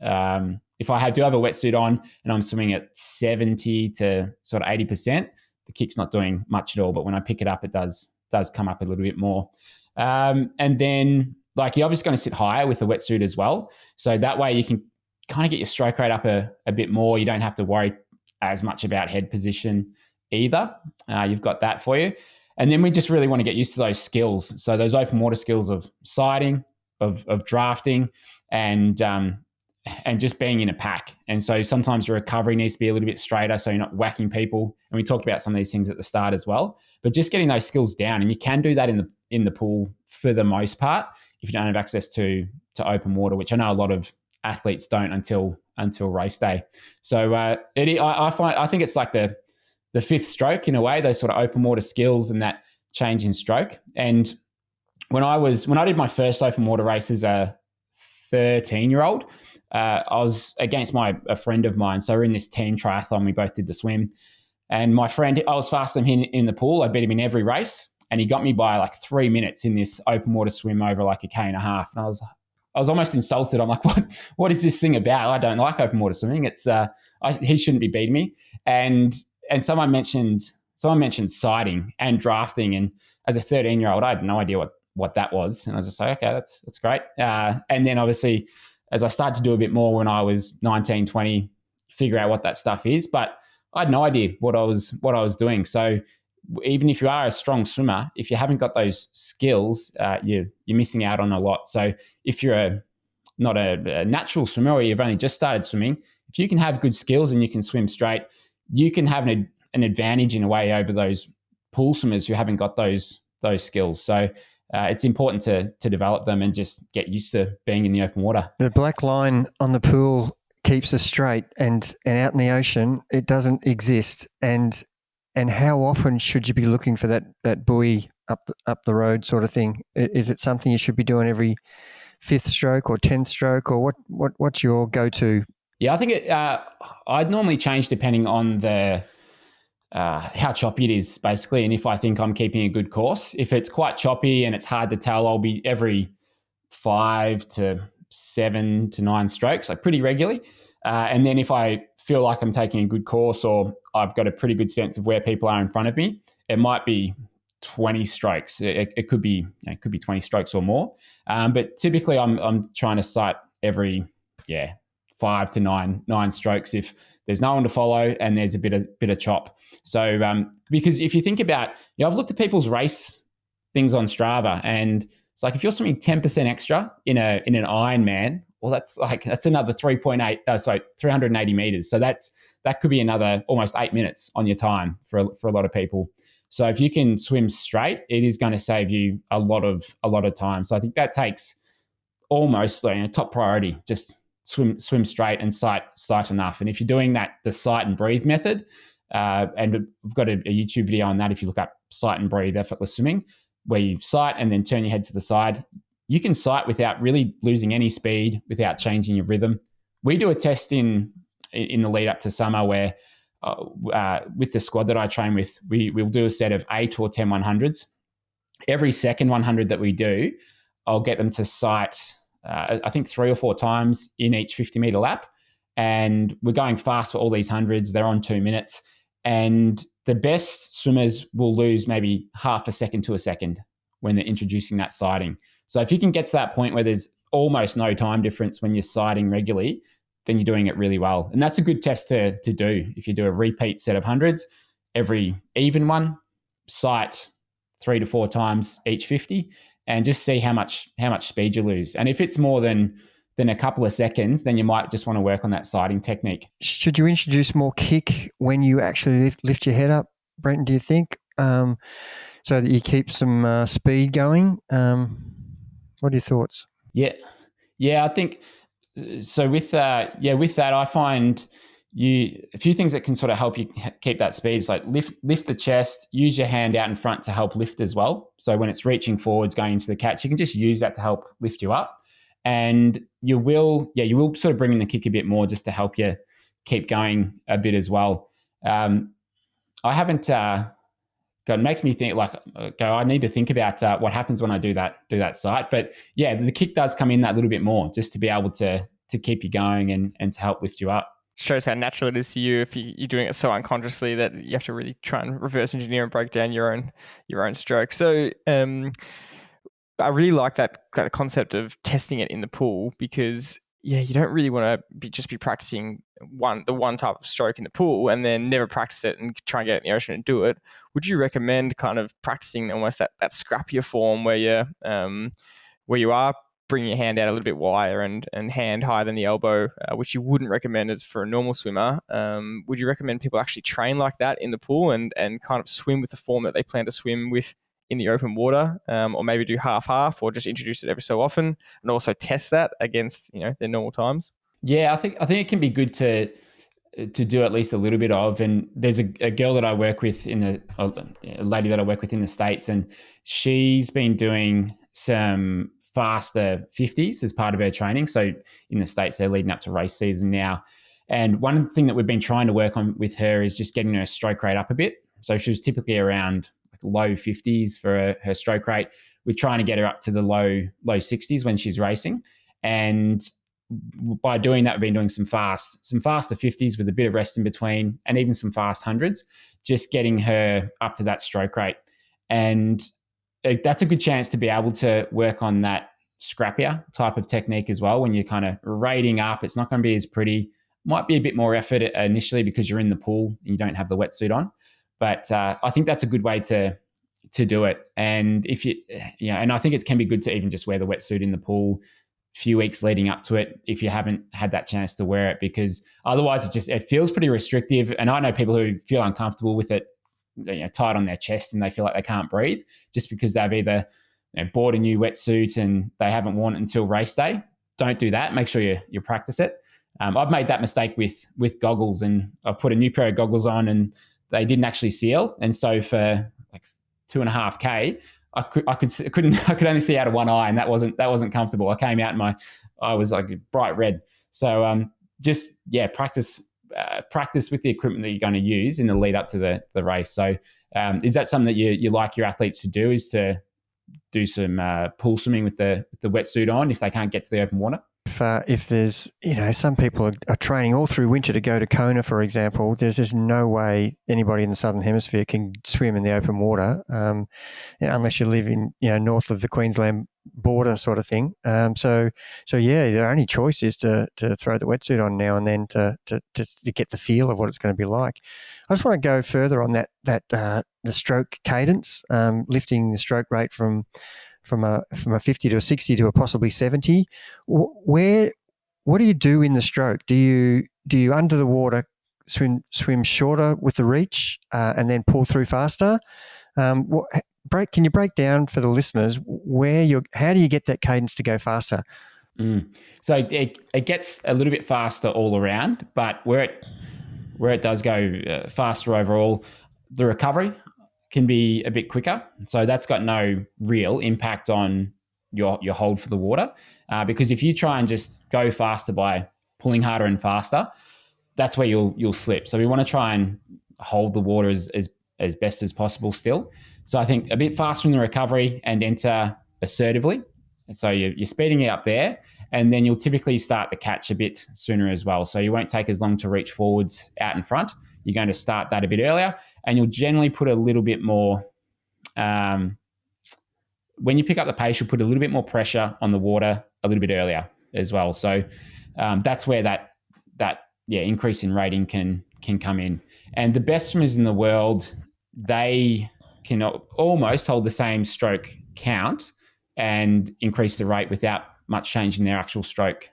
I do have a wetsuit on and I'm swimming at 70 to sort of 80%, the kick's not doing much at all. But when I pick it up, it does come up a little bit more. And then like you're obviously going to sit higher with the wetsuit as well. So that way you can kind of get your stroke rate up a bit more. You don't have to worry as much about head position either. You've got that for you. And then we just really want to get used to those skills. So those open water skills of sighting, of drafting, and just being in a pack. And so sometimes your recovery needs to be a little bit straighter so you're not whacking people. And we talked about some of these things at the start as well. But just getting those skills down, and you can do that in the pool for the most part if you don't have access to open water, which I know a lot of athletes don't until race day. So I think it's like the fifth stroke in a way, those sort of open water skills and that change in stroke. And when I did my first open water race as a 13-year-old, I was against a friend of mine. So we're in this team triathlon. We both did the swim. And my friend, I was faster than him in the pool. I beat him in every race. And he got me by like 3 minutes in this open water swim over like a 1.5 K. And I was almost insulted. I'm like, what is this thing about? I don't like open water swimming. It's he shouldn't be beating me. And someone mentioned sighting and drafting. And as a 13-year-old, I had no idea what that was. And I was just like, okay, that's great. And then obviously, as I started to do a bit more when I was 19, 20, figure out what that stuff is. But I had no idea what I was doing. So even if you are a strong swimmer, if you haven't got those skills, you're missing out on a lot. So if you're not a natural swimmer, or you've only just started swimming, if you can have good skills and you can swim straight, you can have an advantage in a way over those pool swimmers who haven't got those skills. So it's important to develop them and just get used to being in the open water. The black line on the pool keeps us straight, and out in the ocean, it doesn't exist. And how often should you be looking for that buoy up the road sort of thing? Is it something you should be doing every 5th stroke or 10th stroke, or what's your go-to? Yeah, I think I'd normally change depending on the how choppy it is, basically, and if I think I'm keeping a good course. If it's quite choppy and it's hard to tell, I'll be every 5 to 7 to 9 strokes, like pretty regularly. And then if I feel like I'm taking a good course or I've got a pretty good sense of where people are in front of me, it might be 20 strokes. It could be 20 strokes or more. But typically I'm trying to sight every 5 to 9 strokes if there's no one to follow and there's a bit of chop. So because if you think about, I've looked at people's race things on Strava, and it's like if you're swimming 10% extra in an Ironman, well, that's another 380 meters. So that could be another almost 8 minutes on your time for a lot of people. So if you can swim straight, it is going to save you a lot of time. So I think that takes almost top priority. Just swim straight and sight enough. And if you're doing that, the sight and breathe method, and we've got a YouTube video on that. If you look up sight and breathe, effortless swimming, where you sight and then turn your head to the side, you can sight without really losing any speed, without changing your rhythm. We do a test in the lead up to summer where with the squad that I train with, we'll do a set of 8 or 10 100s. Every second 100 that we do, I'll get them to sight, I think 3 or 4 times in each 50-meter lap. And we're going fast for all these hundreds. They're on 2 minutes. And the best swimmers will lose maybe half a second to a second when they're introducing that sighting. So if you can get to that point where there's almost no time difference when you're sighting regularly, then you're doing it really well. And that's a good test to do. If you do a repeat set of hundreds, every even one, sight 3 to 4 times each 50, and just see how much speed you lose. And if it's more than a couple of seconds, then you might just want to work on that sighting technique. Should you introduce more kick when you actually lift your head up, Brenton, do you think, so that you keep some speed going? What are your thoughts? Yeah, I think so. With that, I find a few things that can sort of help you keep that speed. It's like lift the chest, use your hand out in front to help lift as well. So when it's reaching forwards, going into the catch, you can just use that to help lift you up. And you will sort of bring in the kick a bit more just to help you keep going a bit as well. I haven't. God, it makes me think I need to think about what happens when I do that sight. But yeah, the kick does come in that little bit more just to be able to keep you going and to help lift you up. Shows how natural it is to you if you're doing it so unconsciously that you have to really try and reverse engineer and break down your own stroke. So I really like that concept of testing it in the pool, because you don't really want to just be practicing the one type of stroke in the pool and then never practice it and try and get it in the ocean and do it. Would you recommend kind of practicing almost that scrappier form where you are bringing your hand out a little bit wider and hand higher than the elbow, which you wouldn't recommend as for a normal swimmer? Would you recommend people actually train like that in the pool and kind of swim with the form that they plan to swim with in the open water, or maybe do half, or just introduce it every so often and also test that against their normal times? Yeah, I think it can be good to do at least a little bit of. And there's a girl that I work with a lady that I work with in the States, and she's been doing some faster 50s as part of her training. So in the States, they're leading up to race season now. And one thing that we've been trying to work on with her is just getting her stroke rate up a bit. So she was typically around low 50s for her stroke rate. We're trying to get her up to the low 60s when she's racing. And by doing that, we've been doing some faster 50s with a bit of rest in between, and even some fast hundreds, just getting her up to that stroke rate. And that's a good chance to be able to work on that scrappier type of technique as well. When you're kind of rating up, it's not going to be as pretty. Might be a bit more effort initially because you're in the pool and you don't have the wetsuit on. But I think that's a good way to do it. And if and I think it can be good to even just wear the wetsuit in the pool a few weeks leading up to it if you haven't had that chance to wear it, because otherwise it feels pretty restrictive. And I know people who feel uncomfortable with it, tied on their chest, and they feel like they can't breathe just because they've either bought a new wetsuit and they haven't worn it until race day. Don't do that. Make sure you practice it. I've made that mistake with goggles, and I've put a new pair of goggles on and they didn't actually seal. And so for like 2.5K, I could only see out of one eye, and that wasn't comfortable. I came out and my eye was like bright red. So practice with the equipment that you're going to use in the lead up to the race. So is that something that you like your athletes to do, is to do some pool swimming with the wetsuit on if they can't get to the open water? If there's, some people are training all through winter to go to Kona, for example, there's just no way anybody in the Southern Hemisphere can swim in the open water unless you live in, north of the Queensland border sort of thing. So their only choice is to throw the wetsuit on now and then to get the feel of what it's going to be like. I just want to go further on that the stroke cadence, lifting the stroke rate from a 50 to a 60 to a possibly 70. What do you do in the stroke? Do you under the water swim shorter with the reach and then pull through faster? Can you break down for the listeners how do you get that cadence to go faster? So it gets a little bit faster all around, but where it does go faster overall, the recovery can be a bit quicker. So that's got no real impact on your hold for the water, because if you try and just go faster by pulling harder and faster, that's where you'll slip. So we want to try and hold the water as best as possible still. So I think a bit faster in the recovery and enter assertively. So you're speeding it up there, and then you'll typically start the catch a bit sooner as well. So you won't take as long to reach forwards out in front. You're going to start that a bit earlier, and you'll generally put a little bit more, when you pick up the pace, you'll put a little bit more pressure on the water a little bit earlier as well. So that's where that increase in rating can come in. And the best swimmers in the world, they can almost hold the same stroke count and increase the rate without much change in their actual stroke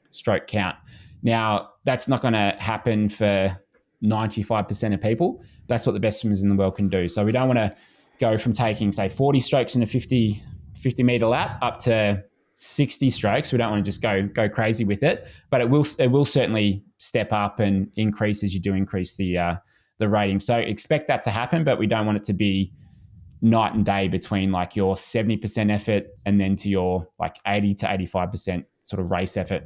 count. Now, that's not going to happen for 95% of people. That's what the best swimmers in the world can do. So we don't want to go from taking, say, 40 strokes in a 50 meter lap up to 60 strokes. We don't want to just go crazy with it, but it will certainly step up and increase as you do increase the rating. So expect that to happen, but we don't want it to be night and day between like your 70% effort and then to your like 80 to 85% sort of race effort.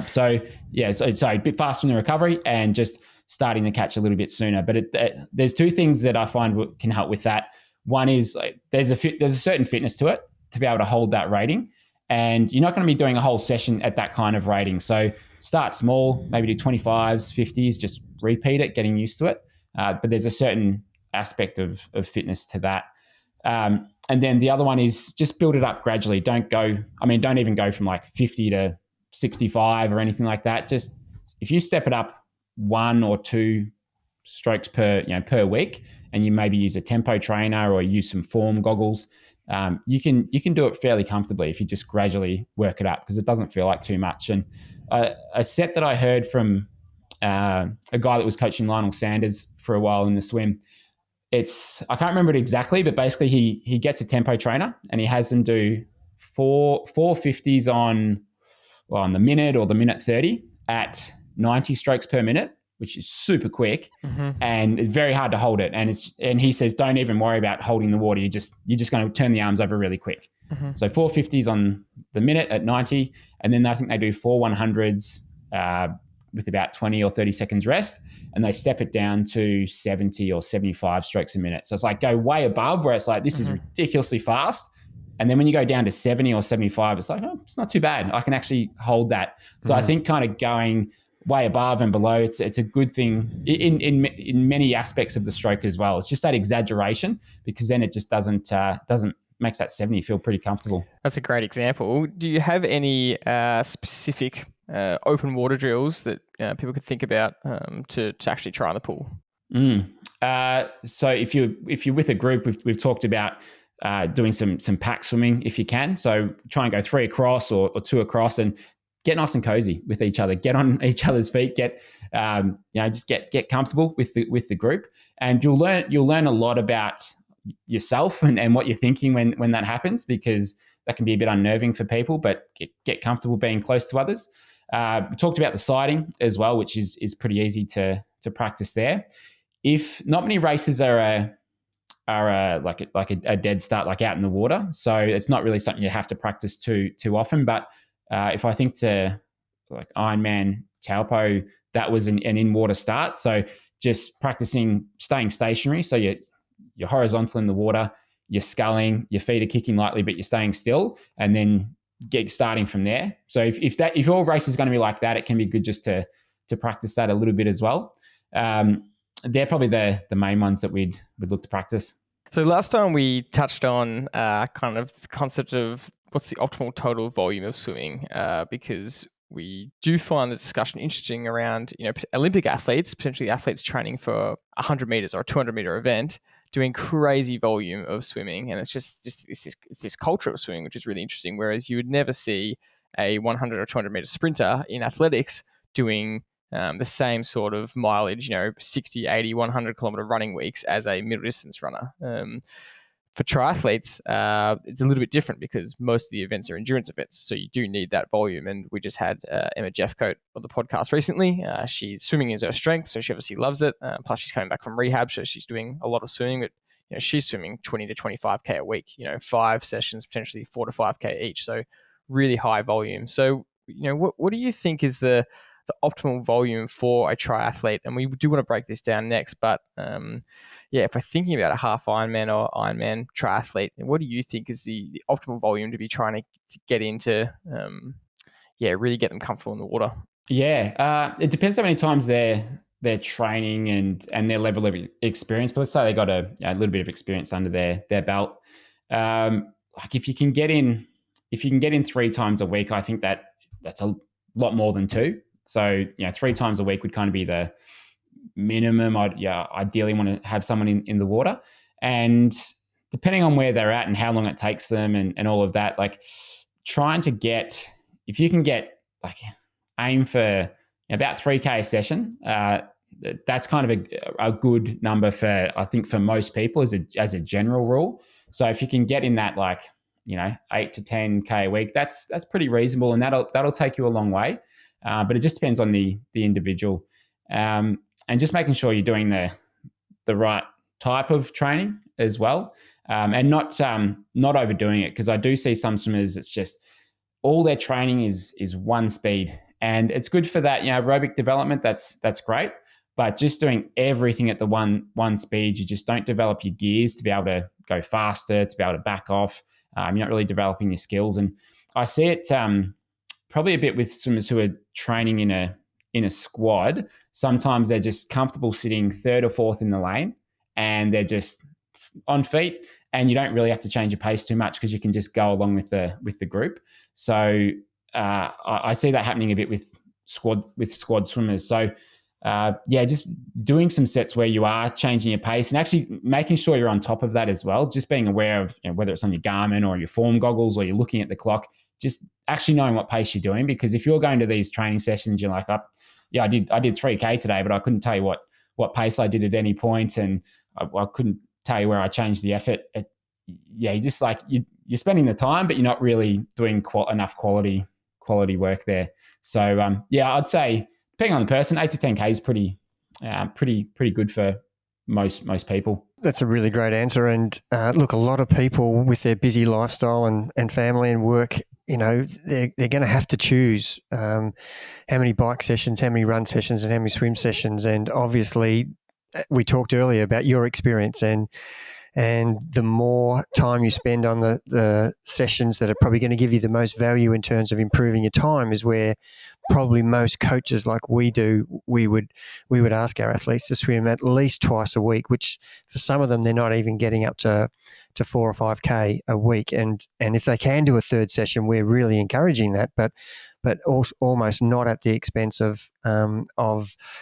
So a bit faster in the recovery and just starting the catch a little bit sooner. But there's two things that I find can help with that. One is there's a certain fitness to it to be able to hold that rating, and you're not going to be doing a whole session at that kind of rating. So start small, maybe do 25s, 50s, just repeat it, getting used to it. But there's a certain aspect of fitness to that. And then the other one is just build it up gradually. Don't even go from like 50 to 65 or anything like that. Just if you step it up 1 or 2 strokes per week, and you maybe use a tempo trainer or use some form goggles, you can do it fairly comfortably if you just gradually work it up, because it doesn't feel like too much. And a set that I heard from a guy that was coaching Lionel Sanders for a while in the swim, I can't remember it exactly, but basically he gets a tempo trainer and he has them do 450s on the minute or the minute 30 at 90 strokes per minute, which is super quick, and it's very hard to hold it. And he says, don't even worry about holding the water. You're just going to turn the arms over really quick. So 450s on the minute at 90, and then I think they do 4 100s with about 20 or 30 seconds rest, and they step it down to 70 or 75 strokes a minute. So it's like go way above where it's like, this is ridiculously fast. And then when you go down to 70 or 75, it's like, it's not too bad. I can actually hold that. So I think kind of going way above and below, it's a good thing in many aspects of the stroke as well. It's just that exaggeration, because then it just doesn't makes that 70 feel pretty comfortable. That's a great example. Do you have any specific open water drills that people could think about to actually try in the pool? So if you're with a group, we've talked about doing some pack swimming if you can. So try and go 3 across or 2 across, and get nice and cozy with each other. Get on each other's feet. Just get comfortable with the group, and you'll learn a lot about yourself and what you're thinking when that happens, because that can be a bit unnerving for people, but get comfortable being close to others. We talked about the sighting as well, which is pretty easy to practice there. If not many races are like a dead start, like out in the water, so it's not really something you have to practice too often. But if I think to like Ironman Taupo, that was an in-water start, so just practicing staying stationary. So you're horizontal in the water, you're sculling, your feet are kicking lightly, but you're staying still, and then starting from there. So if your race is going to be like that, it can be good just to practice that a little bit as well. They're probably the main ones that we'd look to practice. So last time we touched on kind of the concept of what's the optimal total volume of swimming, because we do find the discussion interesting around, Olympic athletes, potentially athletes training for 100 meters or a 200 meter event, doing crazy volume of swimming. And it's just this culture of swimming, which is really interesting. Whereas you would never see a 100 or 200 meter sprinter in athletics doing the same sort of mileage, 60, 80, 100 kilometer running weeks as a middle distance runner. For triathletes, it's a little bit different because most of the events are endurance events. So you do need that volume. And we just had Emma Jeffcoat on the podcast recently. Swimming is her strength, so she obviously loves it. Plus she's coming back from rehab, so she's doing a lot of swimming. But she's swimming 20 to 25K a week, 5 sessions, potentially 4 to 5K each. So really high volume. So, what do you think is the optimal volume for a triathlete? And we do want to break this down next, but if we're thinking about a half Ironman or Ironman triathlete, what do you think is the optimal volume to be trying to get into, really get them comfortable in the water? It depends how many times they're training and their level of experience. But let's say they got a little bit of experience under their belt. Like if you can get in 3 times a week, I think that's a lot more than 2. So 3 times a week would kind of be the minimum. Ideally want to have someone in the water, and depending on where they're at and how long it takes them and all of that, like trying to get, if you can get like aim for about 3K a session, that's kind of a good number for, I think, for most people as a general rule. So if you can get in that 8 to 10K a week, that's pretty reasonable, and that'll take you a long way. But it just depends on the individual, and just making sure you're doing the right type of training as well, and not overdoing it, because I do see some swimmers, it's just all their training is one speed, and it's good for that aerobic development. That's great, but just doing everything at the one speed, you just don't develop your gears to be able to go faster, to be able to back off. You're not really developing your skills, and I see it probably a bit with swimmers who are training in a squad. Sometimes they're just comfortable sitting 3rd or 4th in the lane, and they're just on feet, and you don't really have to change your pace too much because you can just go along with the group. So I see that happening a bit with squad swimmers. So just doing some sets where you are changing your pace and actually making sure you're on top of that as well. Just being aware of whether it's on your Garmin or your form goggles or you're looking at the clock, just actually knowing what pace you're doing. Because if you're going to these training sessions, you're like, I did 3K today, but I couldn't tell you what pace I did at any point, and I couldn't tell you where I changed the effort. You just you're spending the time, but you're not really doing enough quality work there. So I'd say depending on the person, 8 to 10K is pretty good for most people. That's a really great answer. And look, a lot of people with their busy lifestyle and family and work, they're going to have to choose how many bike sessions, how many run sessions, and how many swim sessions. And obviously, we talked earlier about your experience, and the more time you spend on the sessions that are probably going to give you the most value in terms of improving your time is where probably most coaches like we do, we would ask our athletes to swim at least twice a week, which for some of them, they're not even getting up to 4 or 5K a week. And if they can do a third session, we're really encouraging that, but also almost not at the expense of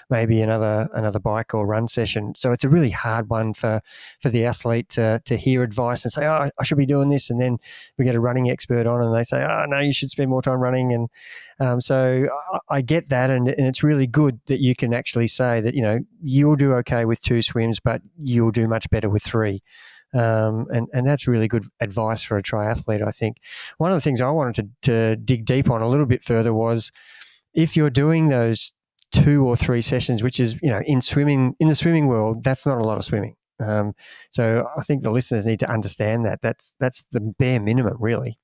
maybe another bike or run session. So it's a really hard one for the athlete to hear advice and say, oh, I should be doing this. And then we get a running expert on and they say, oh, no, you should spend more time running. And so I get that. And it's really good that you can actually say that, you'll do okay with 2 swims, but you'll do much better with 3. And that's really good advice for a triathlete, I think. One of the things I wanted to dig deep on a little bit further was if you're doing those 2 or 3 sessions, which is, in the swimming world, that's not a lot of swimming. So I think the listeners need to understand that that's the bare minimum, really,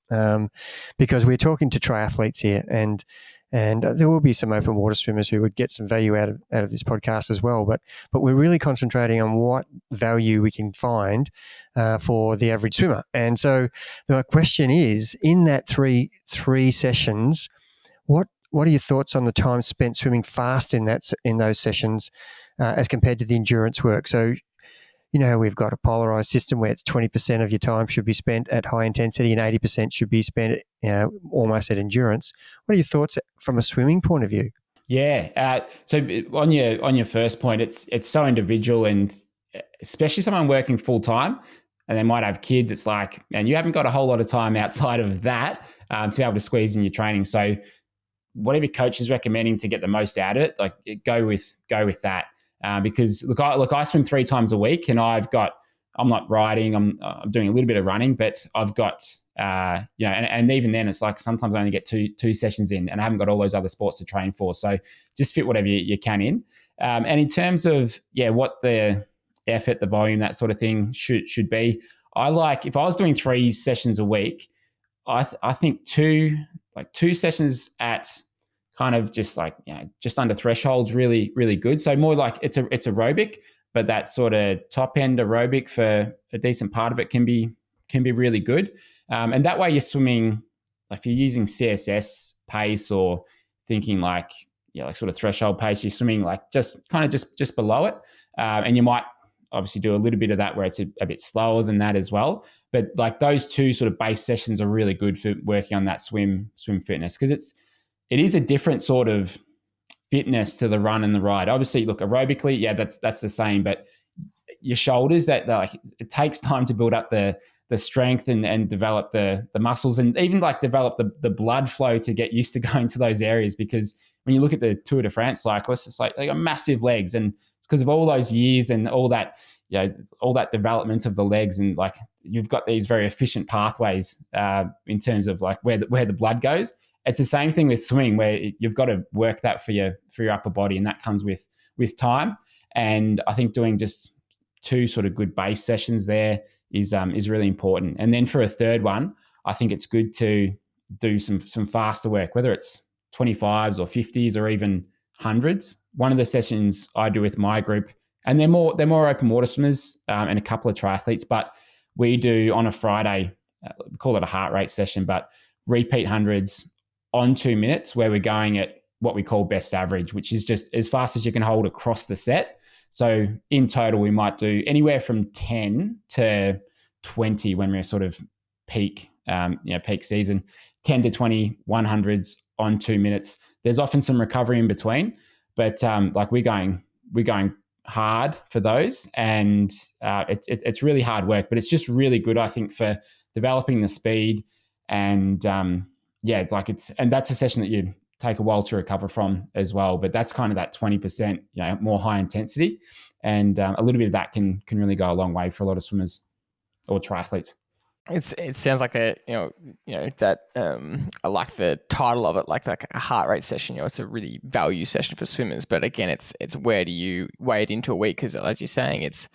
because we're talking to triathletes here, and there will be some open water swimmers who would get some value out of this podcast as well. But we're really concentrating on what value we can find for the average swimmer. And so the question is, in that three sessions, what are your thoughts on the time spent swimming fast in those sessions as compared to the endurance work? So, we've got a polarized system where it's 20% of your time should be spent at high intensity and 80% should be spent almost at endurance. What are your thoughts from a swimming point of view? Yeah. So on your first point, it's so individual, and especially someone working full time and they might have kids. It's like, and you haven't got a whole lot of time outside of that to be able to squeeze in your training. So whatever your coach is recommending to get the most out of it, like go with that. Because look, I swim 3 times a week, and I'm not riding. I'm doing a little bit of running, but I've got and even then, it's like sometimes I only get two sessions in, and I haven't got all those other sports to train for. So just fit whatever you can in. And in terms of what the effort, the volume, that sort of thing should be, I like, if I was doing 3 sessions a week, I think two sessions at kind of just like just under threshold's really, really good. So more like it's aerobic, but that sort of top end aerobic for a decent part of it can be really good. And that way you're swimming, like if you're using CSS pace or thinking like sort of threshold pace, you're swimming like just below it. And you might obviously do a little bit of that where it's a bit slower than that as well. But like those 2 sort of base sessions are really good for working on that swim fitness, because it is a different sort of fitness to the run and the ride. Obviously, look, aerobically, that's the same, but your shoulders, that like it takes time to build up the strength and develop the muscles, and even like develop the blood flow to get used to going to those areas. Because when you look at the Tour de France cyclists, it's like they got massive legs, and it's because of all those years and all that, all that development of the legs, and like you've got these very efficient pathways in terms of like where the blood goes. It's the same thing with swimming, where you've got to work that for your upper body, and that comes with time. And I think doing just 2 sort of good base sessions there is really important. And then for a third one, I think it's good to do some faster work, whether it's 25s or 50s or even 100s. One of the sessions I do with my group, and they're more open water swimmers and a couple of triathletes, but we do on a Friday, we call it a heart rate session, but repeat 100s on 2 minutes, where we're going at what we call best average, which is just as fast as you can hold across the set. So in total, we might do anywhere from 10 to 20 when we're sort of peak season, 10 to 20 100s on 2 minutes. There's often some recovery in between, but like we're going hard for those, and it's really hard work, but it's just really good, I think, for developing the speed. And and that's a session that you take a while to recover from as well. But that's kind of that 20%, more high intensity, and a little bit of that can really go a long way for a lot of swimmers or triathletes. It sounds like I like the title of it, like a heart rate session. It's a really value session for swimmers. But again, it's where do you weigh it into a week? Because as you're saying, it's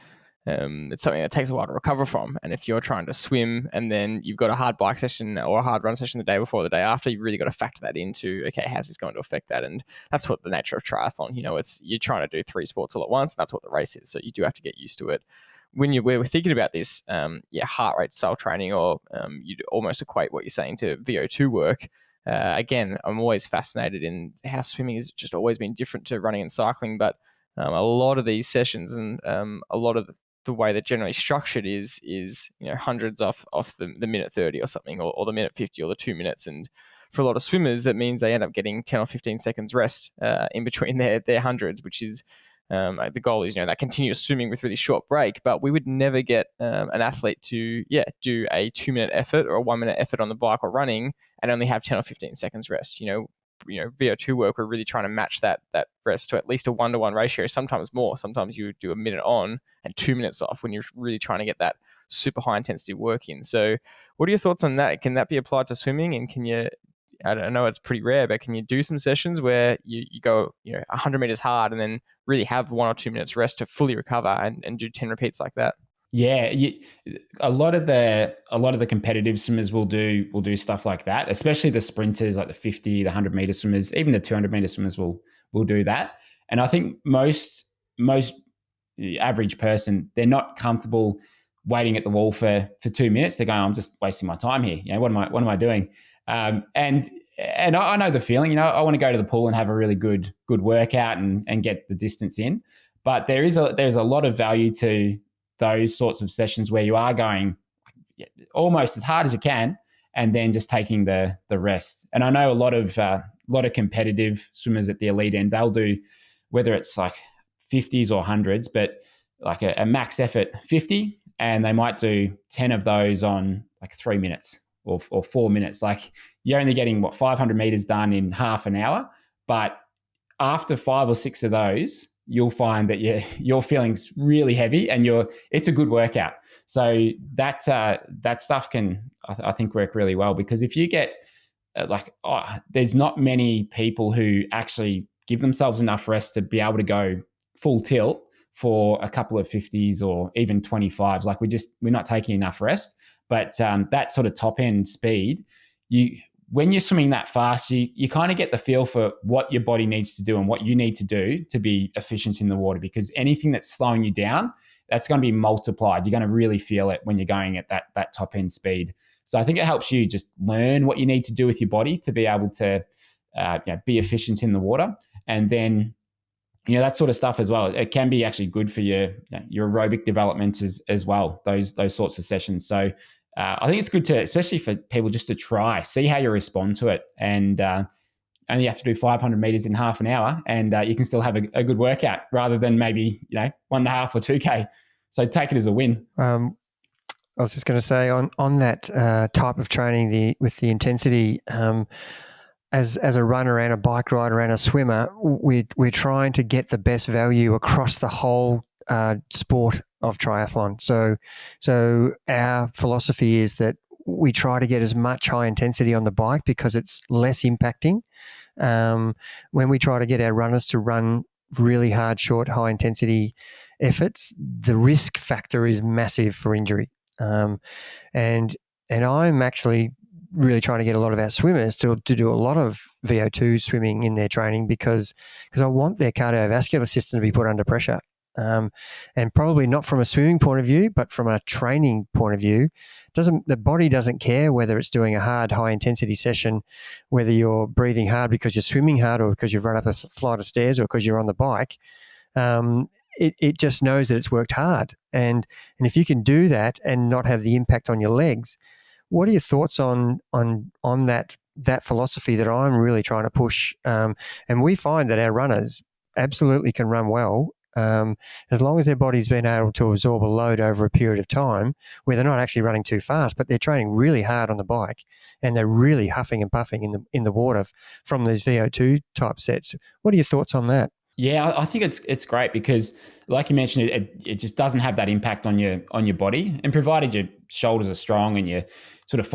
something that takes a while to recover from. And if you're trying to swim and then you've got a hard bike session or a hard run session the day before or the day after, you've really got to factor that into, okay, how's this going to affect that? And that's what the nature of triathlon, you're trying to do 3 sports all at once. And that's what the race is. So you do have to get used to it. When we're thinking about this, heart rate style training, or you'd almost equate what you're saying to VO2 work. Again, I'm always fascinated in how swimming has just always been different to running and cycling. But a lot of these sessions and a lot of the way they're generally structured is hundreds off the minute 30 or something, or the minute 50 or the 2 minutes. And for a lot of swimmers, that means they end up getting 10 or 15 seconds rest in between their hundreds, which is the goal is that continuous swimming with really short break. But we would never get an athlete to do a 2 minute effort or a 1 minute effort on the bike or running and only have 10 or 15 seconds rest. VO2 work, we're really trying to match that rest to at least a 1-to-1 ratio, sometimes more. Sometimes you do a minute on and 2 minutes off when you're really trying to get that super high intensity work in. So what are your thoughts on that? Can that be applied to swimming? And can you, I don't know, it's pretty rare, but can you do some sessions where you go 100 meters hard and then really have 1 or 2 minutes rest to fully recover and do 10 repeats like that? Yeah, a lot of the competitive swimmers will do stuff like that, especially the sprinters, like the 50, the 100 meter swimmers, even the 200 meter swimmers will do that. And I think most the average person, they're not comfortable waiting at the wall for 2 minutes. They're going, I'm just wasting my time here. What am I doing? And I know the feeling. I want to go to the pool and have a really good workout and get the distance in. But there's a lot of value to those sorts of sessions where you are going almost as hard as you can and then just taking the rest. And I know a lot of competitive swimmers at the elite end, they'll do, whether it's like 50s or 100s, but like a max effort 50, and they might do 10 of those on like 3 minutes or 4 minutes. Like you're only getting 500 meters done in half an hour, but after 5 or 6 of those, you'll find that your feeling's really heavy and it's a good workout. So that stuff can, I think, work really well, because if you get there's not many people who actually give themselves enough rest to be able to go full tilt for a couple of 50s or even 25s. Like we're not taking enough rest, but that sort of top end speed, when you're swimming that fast, you kind of get the feel for what your body needs to do and what you need to do to be efficient in the water, because anything that's slowing you down, that's going to be multiplied. You're going to really feel it when you're going at that top end speed. So I think it helps you just learn what you need to do with your body to be able to be efficient in the water. And then, that sort of stuff as well. It can be actually good for your aerobic development as well, those sorts of sessions. So I think it's good to, especially for people, just to try, see how you respond to it. And only have to do 500 meters in half an hour, and you can still have a good workout rather than maybe 1.5 or 2K. So take it as a win. I was just going to say on that type of training, with the intensity, as a runner and a bike rider and a swimmer, we're trying to get the best value across the whole sport of triathlon. So our philosophy is that we try to get as much high intensity on the bike because it's less impacting. When we try to get our runners to run really hard, short, high intensity efforts, the risk factor is massive for injury. And I'm actually really trying to get a lot of our swimmers to do a lot of VO2 swimming in their training because I want their cardiovascular system to be put under pressure. And probably not from a swimming point of view, but from a training point of view, the body doesn't care whether it's doing a hard, high intensity session, whether you're breathing hard because you're swimming hard or because you've run up a flight of stairs or because you're on the bike. It just knows that it's worked hard. And if you can do that and not have the impact on your legs, what are your thoughts on that philosophy that I'm really trying to push? And we find that our runners absolutely can run well, as long as their body's been able to absorb a load over a period of time where they're not actually running too fast, but they're training really hard on the bike and they're really huffing and puffing in the water from these VO2 type sets. What are your thoughts on that? Yeah, I think it's great because, like you mentioned, it just doesn't have that impact on your body, and provided your shoulders are strong and you're sort of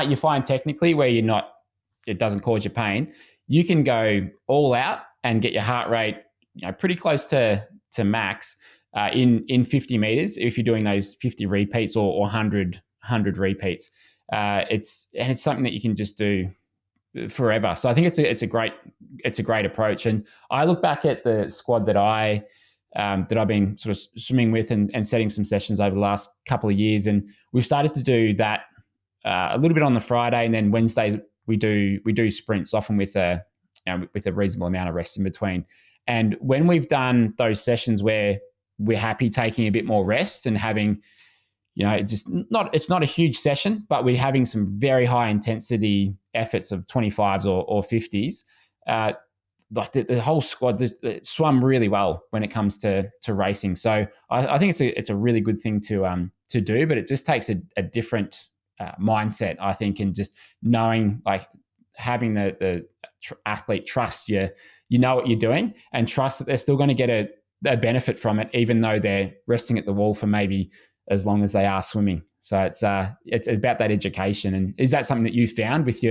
you're fine technically where it doesn't cause you pain, you can go all out and get your heart rate pretty close to max in 50 meters if you're doing those 50 repeats or 100 repeats. It's something that you can just do forever. So I think it's a great approach. And I look back at the squad that I've been sort of swimming with and setting some sessions over the last couple of years, and we've started to do that a little bit on the Friday, and then Wednesdays we do sprints, often with a reasonable amount of rest in between. And when we've done those sessions where we're happy taking a bit more rest and having, it's not a huge session, but we're having some very high intensity efforts of 25s or 50s. Like the whole squad just swum really well when it comes to racing. So I think it's a really good thing to do, but it just takes a different mindset, I think, and just knowing, like, having the athlete trust you know what you're doing, and trust that they're still going to get a benefit from it, even though they're resting at the wall for maybe as long as they are swimming. So it's about that education. And is that something that you found with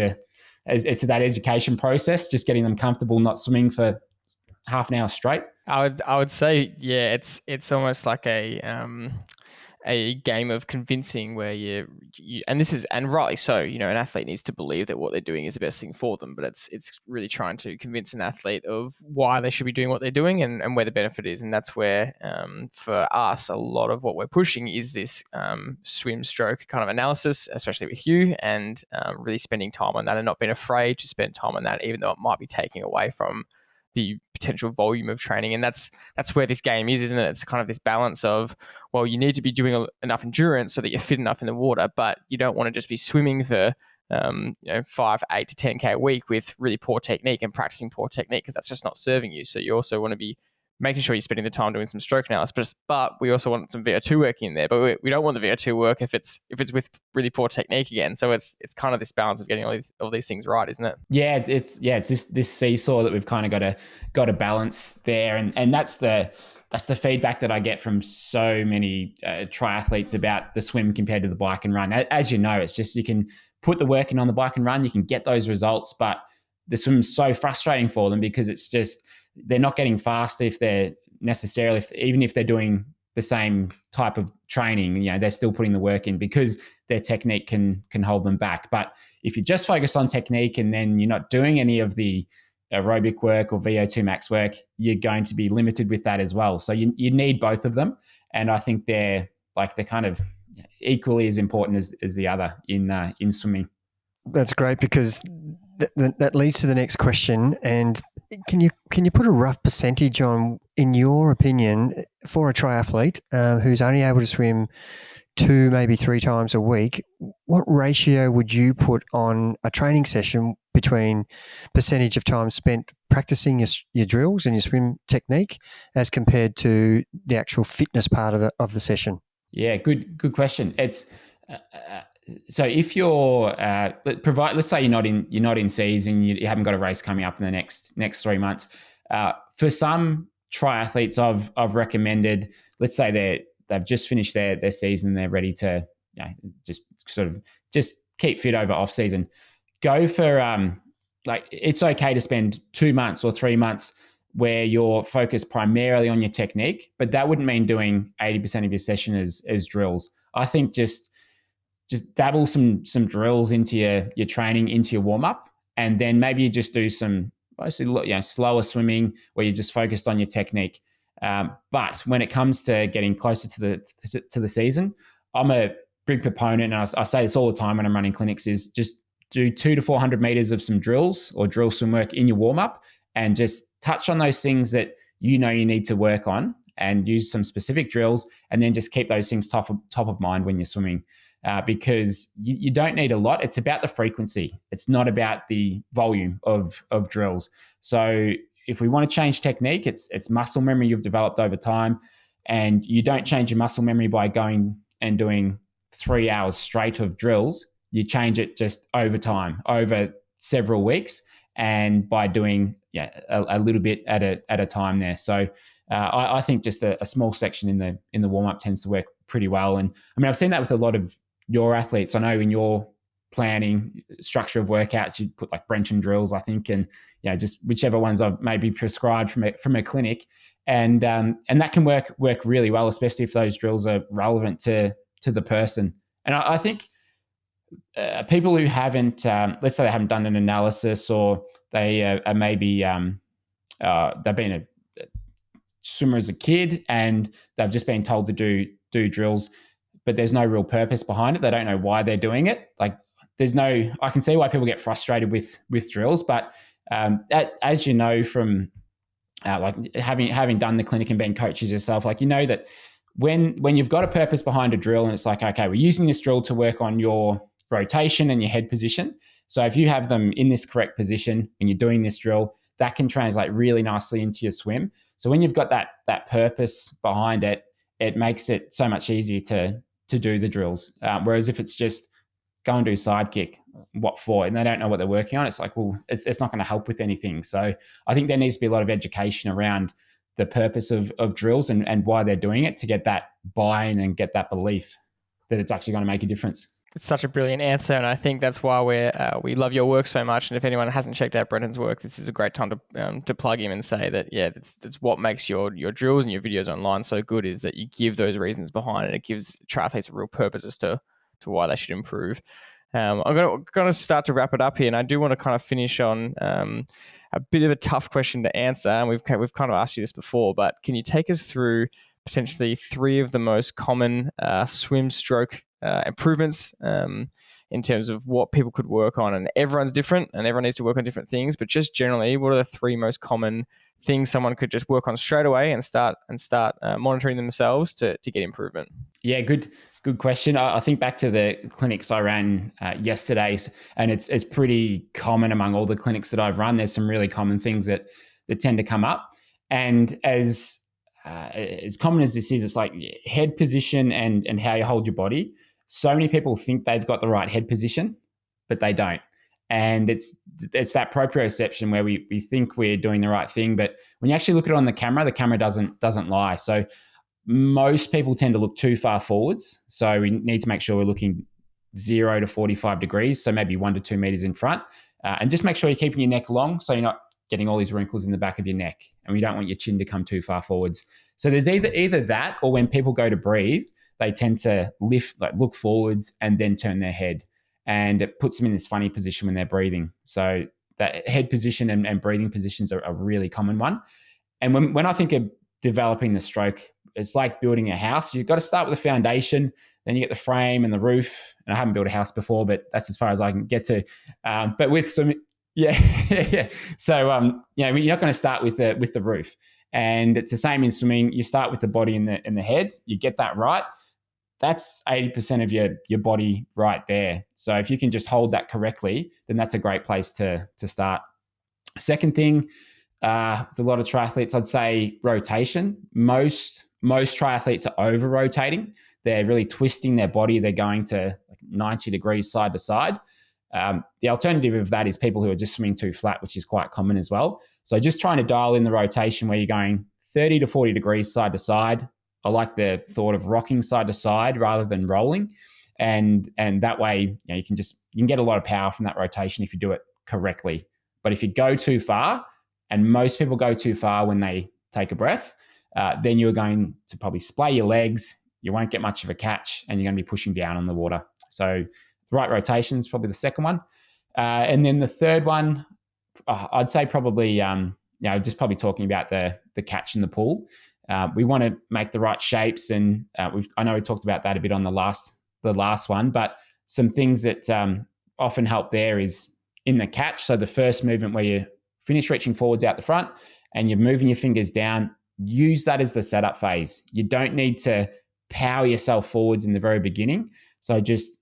it's that education process, just getting them comfortable not swimming for half an hour straight? I would say, yeah, it's almost like a game of convincing where you and rightly so, an athlete needs to believe that what they're doing is the best thing for them, but it's really trying to convince an athlete of why they should be doing what they're doing and where the benefit is. And that's where, for us, a lot of what we're pushing is this swim stroke kind of analysis, especially with you, and really spending time on that and not being afraid to spend time on that, even though it might be taking away from the potential volume of training. And that's where this game is, isn't it? It's kind of this balance of, well, you need to be doing enough endurance so that you're fit enough in the water, but you don't want to just be swimming for 5, 8 to 10K a week with really poor technique and practicing poor technique, because that's just not serving you. So you also want to be making sure you're spending the time doing some stroke analysis, but we also want some VO2 work in there. But we don't want the VO2 work if it's with really poor technique again. So it's kind of this balance of getting all these things right, isn't it? Yeah, it's this seesaw that we've kind of got to balance there, and that's the feedback that I get from so many triathletes about the swim compared to the bike and run. As you know, it's just, you can put the work in on the bike and run, you can get those results, but the swim's so frustrating for them because it's just, they're not getting fast if they're necessarily, even if they're doing the same type of training, they're still putting the work in because their technique can hold them back. But if you just focus on technique and then you're not doing any of the aerobic work or VO2 max work, you're going to be limited with that as well. So you need both of them. And I think they're kind of equally as important as the other in swimming. That's great, because that leads to the next question. And can you put a rough percentage on, in your opinion, for a triathlete who's only able to swim 2, maybe 3 times a week, what ratio would you put on a training session between percentage of time spent practicing your drills and your swim technique as compared to the actual fitness part of the session? Yeah, good question. It's so if you're let's say you're not in season, you haven't got a race coming up in the next 3 months. For some triathletes, I've recommended, let's say they've just finished their season, they're ready to just keep fit over off season. Go for it's okay to spend 2 months or 3 months where you're focused primarily on your technique, but that wouldn't mean doing 80% of your session as drills. I think just dabble some drills into your training, into your warm up, and then maybe you just do some mostly slower swimming where you're just focused on your technique. But when it comes to getting closer to the season, I'm a big proponent, and I say this all the time when I'm running clinics, is just do 200 to 400 meters of some drills or drill swim work in your warm up, and just touch on those things that you need to work on, and use some specific drills, and then just keep those things top of mind when you're swimming. Because you don't need a lot. It's about the frequency. It's not about the volume of drills. So if we want to change technique, it's muscle memory you've developed over time, and you don't change your muscle memory by going and doing 3 hours straight of drills. You change it just over time, over several weeks, and by doing a little bit at a time there. So I think just a small section in the warm up tends to work pretty well. And I mean, I've seen that with a lot of your athletes. I know in your planning structure of workouts, you put like Brenton drills, I think, and just whichever ones I've maybe prescribed from a clinic, and that can work really well, especially if those drills are relevant to the person. And I think people who haven't, let's say they haven't done an analysis, or they are maybe they've been a swimmer as a kid and they've just been told to do drills, but there's no real purpose behind it. They don't know why they're doing it. Like I can see why people get frustrated with drills, but as you know from like having done the clinic and been coaches yourself, like that when you've got a purpose behind a drill, and it's like, okay, we're using this drill to work on your rotation and your head position. So if you have them in this correct position and you're doing this drill, that can translate really nicely into your swim. So when you've got that purpose behind it, it makes it so much easier to do the drills. Whereas if it's just go and do side kick. What for? And they don't know what they're working on. It's like, well, it's not going to help with anything. So I think there needs to be a lot of education around the purpose of drills and why they're doing it, to get that buy-in and get that belief that it's actually going to make a difference. It's such a brilliant answer, and I think that's why we love your work so much. And if anyone hasn't checked out Brenton's work, this is a great time to plug him and say that, yeah, that's what makes your drills and your videos online so good, is that you give those reasons behind it. It gives triathletes a real purpose as to why they should improve. I'm going to start to wrap it up here, and I do want to kind of finish on a bit of a tough question to answer. And we've kind of asked you this before, but can you take us through potentially 3 of the most common swim stroke improvements in terms of what people could work on? And everyone's different, and everyone needs to work on different things. But just generally, what are the 3 most common things someone could just work on straight away and start monitoring themselves to get improvement? Yeah, good question. I think back to the clinics I ran yesterday, and it's pretty common among all the clinics that I've run. There's some really common things that tend to come up, and as common as this is, it's like head position and how you hold your body. So many people think they've got the right head position, but they don't. And it's that proprioception where we think we're doing the right thing, but when you actually look at it on the camera doesn't lie. So most people tend to look too far forwards. So we need to make sure we're looking 0 to 45 degrees. So maybe 1 to 2 meters in front, and just make sure you're keeping your neck long, so you're not getting all these wrinkles in the back of your neck, and we don't want your chin to come too far forwards. So there's either that, or when people go to breathe, they tend to look forwards and then turn their head, and it puts them in this funny position when they're breathing. So that head position and breathing positions are a really common one. And when I think of developing the stroke, it's like building a house. You've got to start with the foundation, then you get the frame and the roof. And I haven't built a house before, but that's as far as I can get to. But with some, yeah. So you're not going to start with the roof, and it's the same in swimming. You start with the body and the head. You get that right. That's 80% of your body right there. So if you can just hold that correctly, then that's a great place to start. Second thing, with a lot of triathletes, I'd say rotation. Most triathletes are over rotating. They're really twisting their body. They're going to 90 degrees side to side. The alternative of that is people who are just swimming too flat, which is quite common as well. So just trying to dial in the rotation where you're going 30 to 40 degrees side to side. I like the thought of rocking side to side rather than rolling. And that way, you can get a lot of power from that rotation if you do it correctly. But if you go too far, and most people go too far when they take a breath, then you're going to probably splay your legs. You won't get much of a catch, and you're going to be pushing down on the water. So the right rotation is probably the second one. And then the third one, I'd say probably, just probably talking about the catch in the pool. We want to make the right shapes, and I know we talked about that a bit on the last one, but some things that often help there is in the catch. So the first movement where you finish reaching forwards out the front and you're moving your fingers down, use that as the setup phase. You don't need to power yourself forwards in the very beginning. So just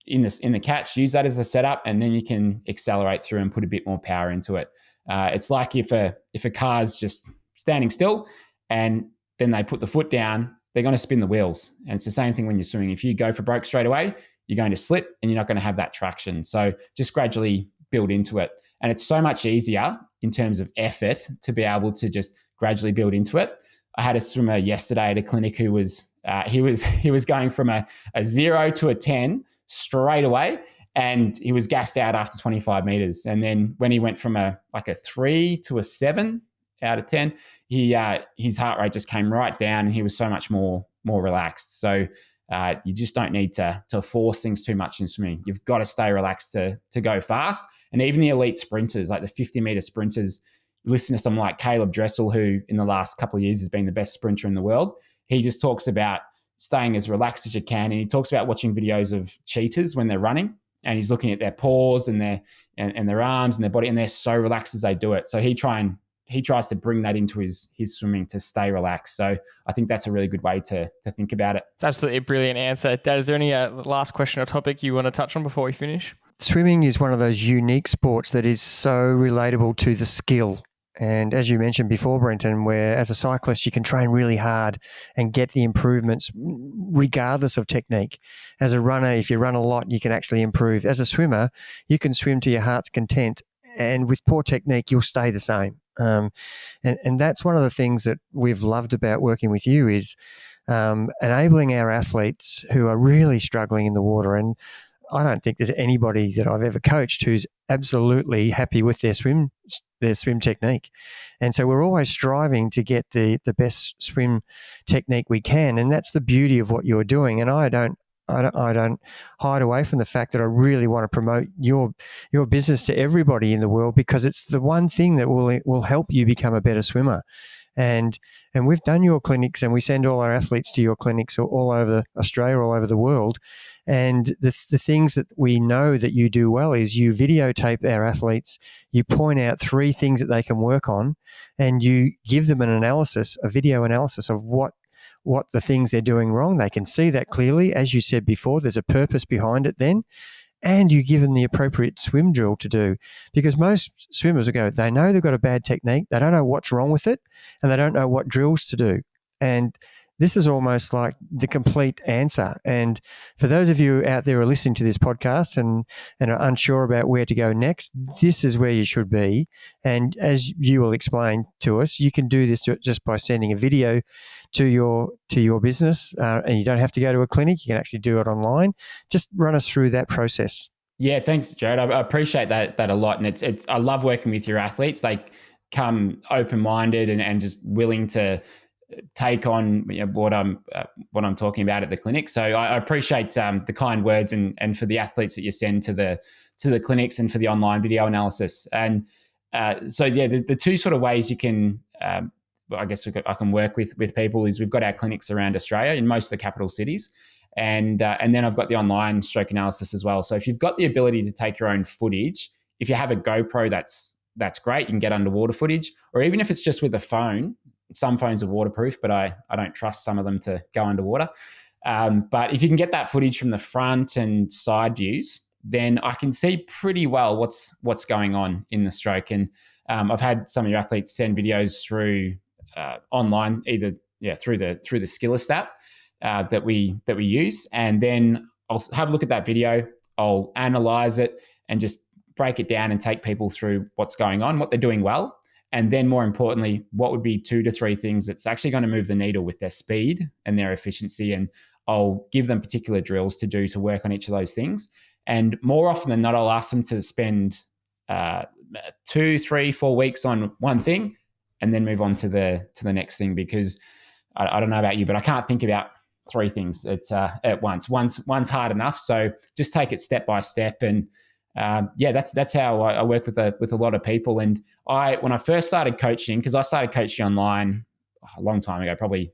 in the catch, use that as a setup, and then you can accelerate through and put a bit more power into it. It's like if a car's just standing still and then they put the foot down, they're going to spin the wheels. And it's the same thing when you're swimming. If you go for broke straight away, you're going to slip and you're not going to have that traction. So just gradually build into it. And it's so much easier in terms of effort to be able to just gradually build into it. I had a swimmer yesterday at a clinic who was he was going from a 0 to a 10 straight away, and he was gassed out after 25 meters. And then when he went from a 3 to a 7 out of 10, his heart rate just came right down, and he was so much more relaxed. So you just don't need to force things too much in swimming. You've got to stay relaxed to go fast. And even the elite sprinters, like the 50-meter sprinters, listen to someone like Caleb Dressel, who in the last couple of years has been the best sprinter in the world. He just talks about staying as relaxed as you can. And he talks about watching videos of cheetahs when they're running, and he's looking at their paws and their arms and their body, and they're so relaxed as they do it. So he tries to bring that into his swimming to stay relaxed. So I think that's a really good way to think about it. It's absolutely a brilliant answer. Dad, is there any last question or topic you want to touch on before we finish? Swimming is one of those unique sports that is so relatable to the skill. And as you mentioned before, Brenton, where as a cyclist, you can train really hard and get the improvements regardless of technique. As a runner, if you run a lot, you can actually improve. As a swimmer, you can swim to your heart's content, and with poor technique, you'll stay the same. And that's one of the things that we've loved about working with you is enabling our athletes who are really struggling in the water. And I don't think there's anybody that I've ever coached who's absolutely happy with their swim technique. And so we're always striving to get the best swim technique we can. And that's the beauty of what you're doing. And I don't hide away from the fact that I really want to promote your business to everybody in the world, because it's the one thing that will help you become a better swimmer. And we've done your clinics, and we send all our athletes to your clinics all over Australia, all over the world. And the things that we know that you do well is you videotape our athletes, you point out 3 things that they can work on, and you give them a video analysis of what the things they're doing wrong. They can see that clearly. As you said before, there's a purpose behind it then. And you give them the appropriate swim drill to do. Because most swimmers will go, they know they've got a bad technique, they don't know what's wrong with it, and they don't know what drills to do. And this is almost like the complete answer. And for those of you out there who are listening to this podcast and are unsure about where to go next, this is where you should be. And as you will explain to us, you can do this just by sending a video to your business, and you don't have to go to a clinic. You can actually do it online. Just run us through that process. Yeah, thanks, Jared. I appreciate that a lot, and it's I love working with your athletes. They come open-minded and just willing to take on what I'm talking about at the clinic. So I appreciate the kind words and for the athletes that you send to the clinics and for the online video analysis. And so yeah, the 2 sort of ways you can. I guess I can work with people is we've got our clinics around Australia in most of the capital cities, and then I've got the online stroke analysis as well. So if you've got the ability to take your own footage, if you have a GoPro, that's great. You can get underwater footage, or even if it's just with a phone. Some phones are waterproof, but I don't trust some of them to go underwater. But if you can get that footage from the front and side views, then I can see pretty well what's going on in the stroke. And I've had some of your athletes send videos through online, either through the Skillist app that we use, and then I'll have a look at that video. I'll analyze it and just break it down and take people through what's going on, what they're doing well, and then more importantly, what would be 2 to 3 things that's actually going to move the needle with their speed and their efficiency. And I'll give them particular drills to do to work on each of those things. And more often than not, I'll ask them to spend 2, 3, 4 weeks on one thing, and then move on to the next thing, because I don't know about you, but I can't think about 3 things at once. One's hard enough. So just take it step by step. And that's how I work with a lot of people. And when I first started coaching, because I started coaching online a long time ago, probably,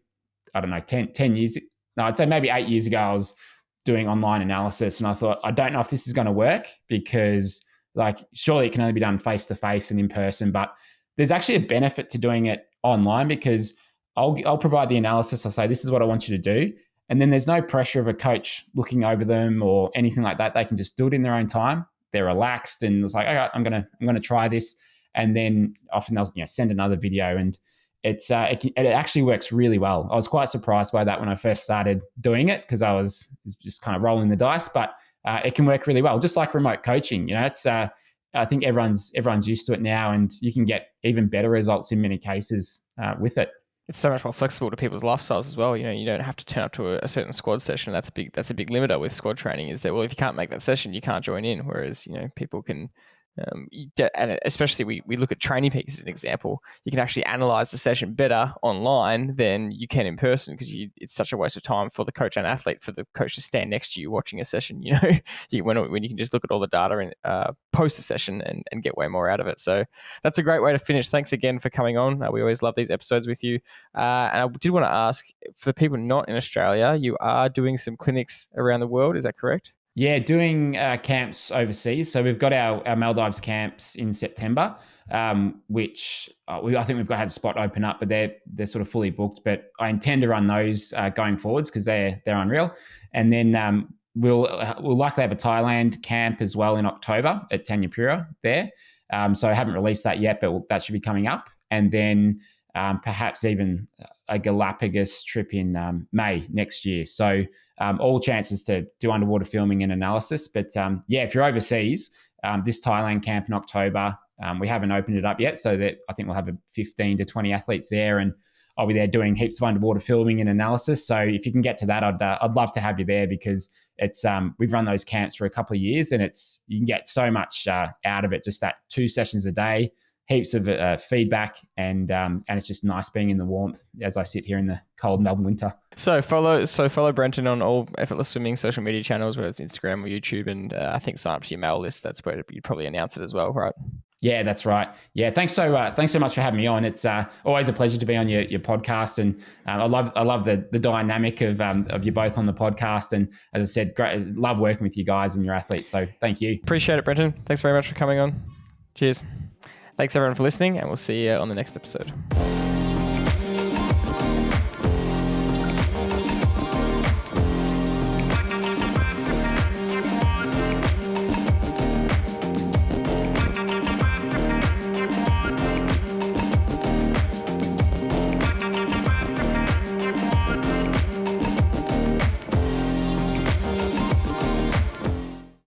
I don't know, 10 years. No, I'd say maybe 8 years ago, I was doing online analysis, and I thought, I don't know if this is going to work, because surely it can only be done face to face and in person, but there's actually a benefit to doing it online, because I'll provide the analysis. I'll say, this is what I want you to do. And then there's no pressure of a coach looking over them or anything like that. They can just do it in their own time. They're relaxed, and it's like, all right, I'm gonna try this. And then often they'll send another video, and it actually works really well. I was quite surprised by that when I first started doing it, because I was just kind of rolling the dice, but it can work really well, just like remote coaching. It's I think everyone's used to it now, and you can get even better results in many cases with it. It's so much more flexible to people's lifestyles as well. You don't have to turn up to a certain squad session. That's a big limiter with squad training, is that, well, if you can't make that session, you can't join in. Whereas, people can, and especially we look at Training Peaks as an example. You can actually analyze the session better online than you can in person, because it's such a waste of time for the coach and athlete for the coach to stand next to you watching a session. When you can just look at all the data and post the session and get way more out of it. So that's a great way to finish. Thanks again for coming on. We always love these episodes with you. And I did want to ask, for the people not in Australia, you are doing some clinics around the world. Is that correct? Yeah, doing camps overseas. So we've got our Maldives camps in September, which I think we've had a spot open up, but they're sort of fully booked. But I intend to run those going forwards, because they're unreal. And then we'll likely have a Thailand camp as well in October at Tanyapura there. So I haven't released that yet, but that should be coming up. And then perhaps even a Galapagos trip in May next year. So all chances to do underwater filming and analysis. But if you're overseas, this Thailand camp in October, we haven't opened it up yet, so that I think we'll have 15 to 20 athletes there, and I'll be there doing heaps of underwater filming and analysis. So if you can get to that, I'd love to have you there, because it's we've run those camps for a couple of years, and you can get so much out of it. Just that 2 sessions a day, heaps of feedback, and it's just nice being in the warmth as I sit here in the cold Melbourne winter. So follow Brenton on all Effortless Swimming social media channels, whether it's Instagram or YouTube, and I think sign up to your mail list. That's where you'd probably announce it as well, right? Yeah, that's right. Yeah, thanks so much for having me on. It's always a pleasure to be on your podcast, and I love the dynamic of you both on the podcast. And as I said, great, love working with you guys and your athletes. So thank you. Appreciate it, Brenton. Thanks very much for coming on. Cheers. Thanks everyone for listening, and we'll see you on the next episode.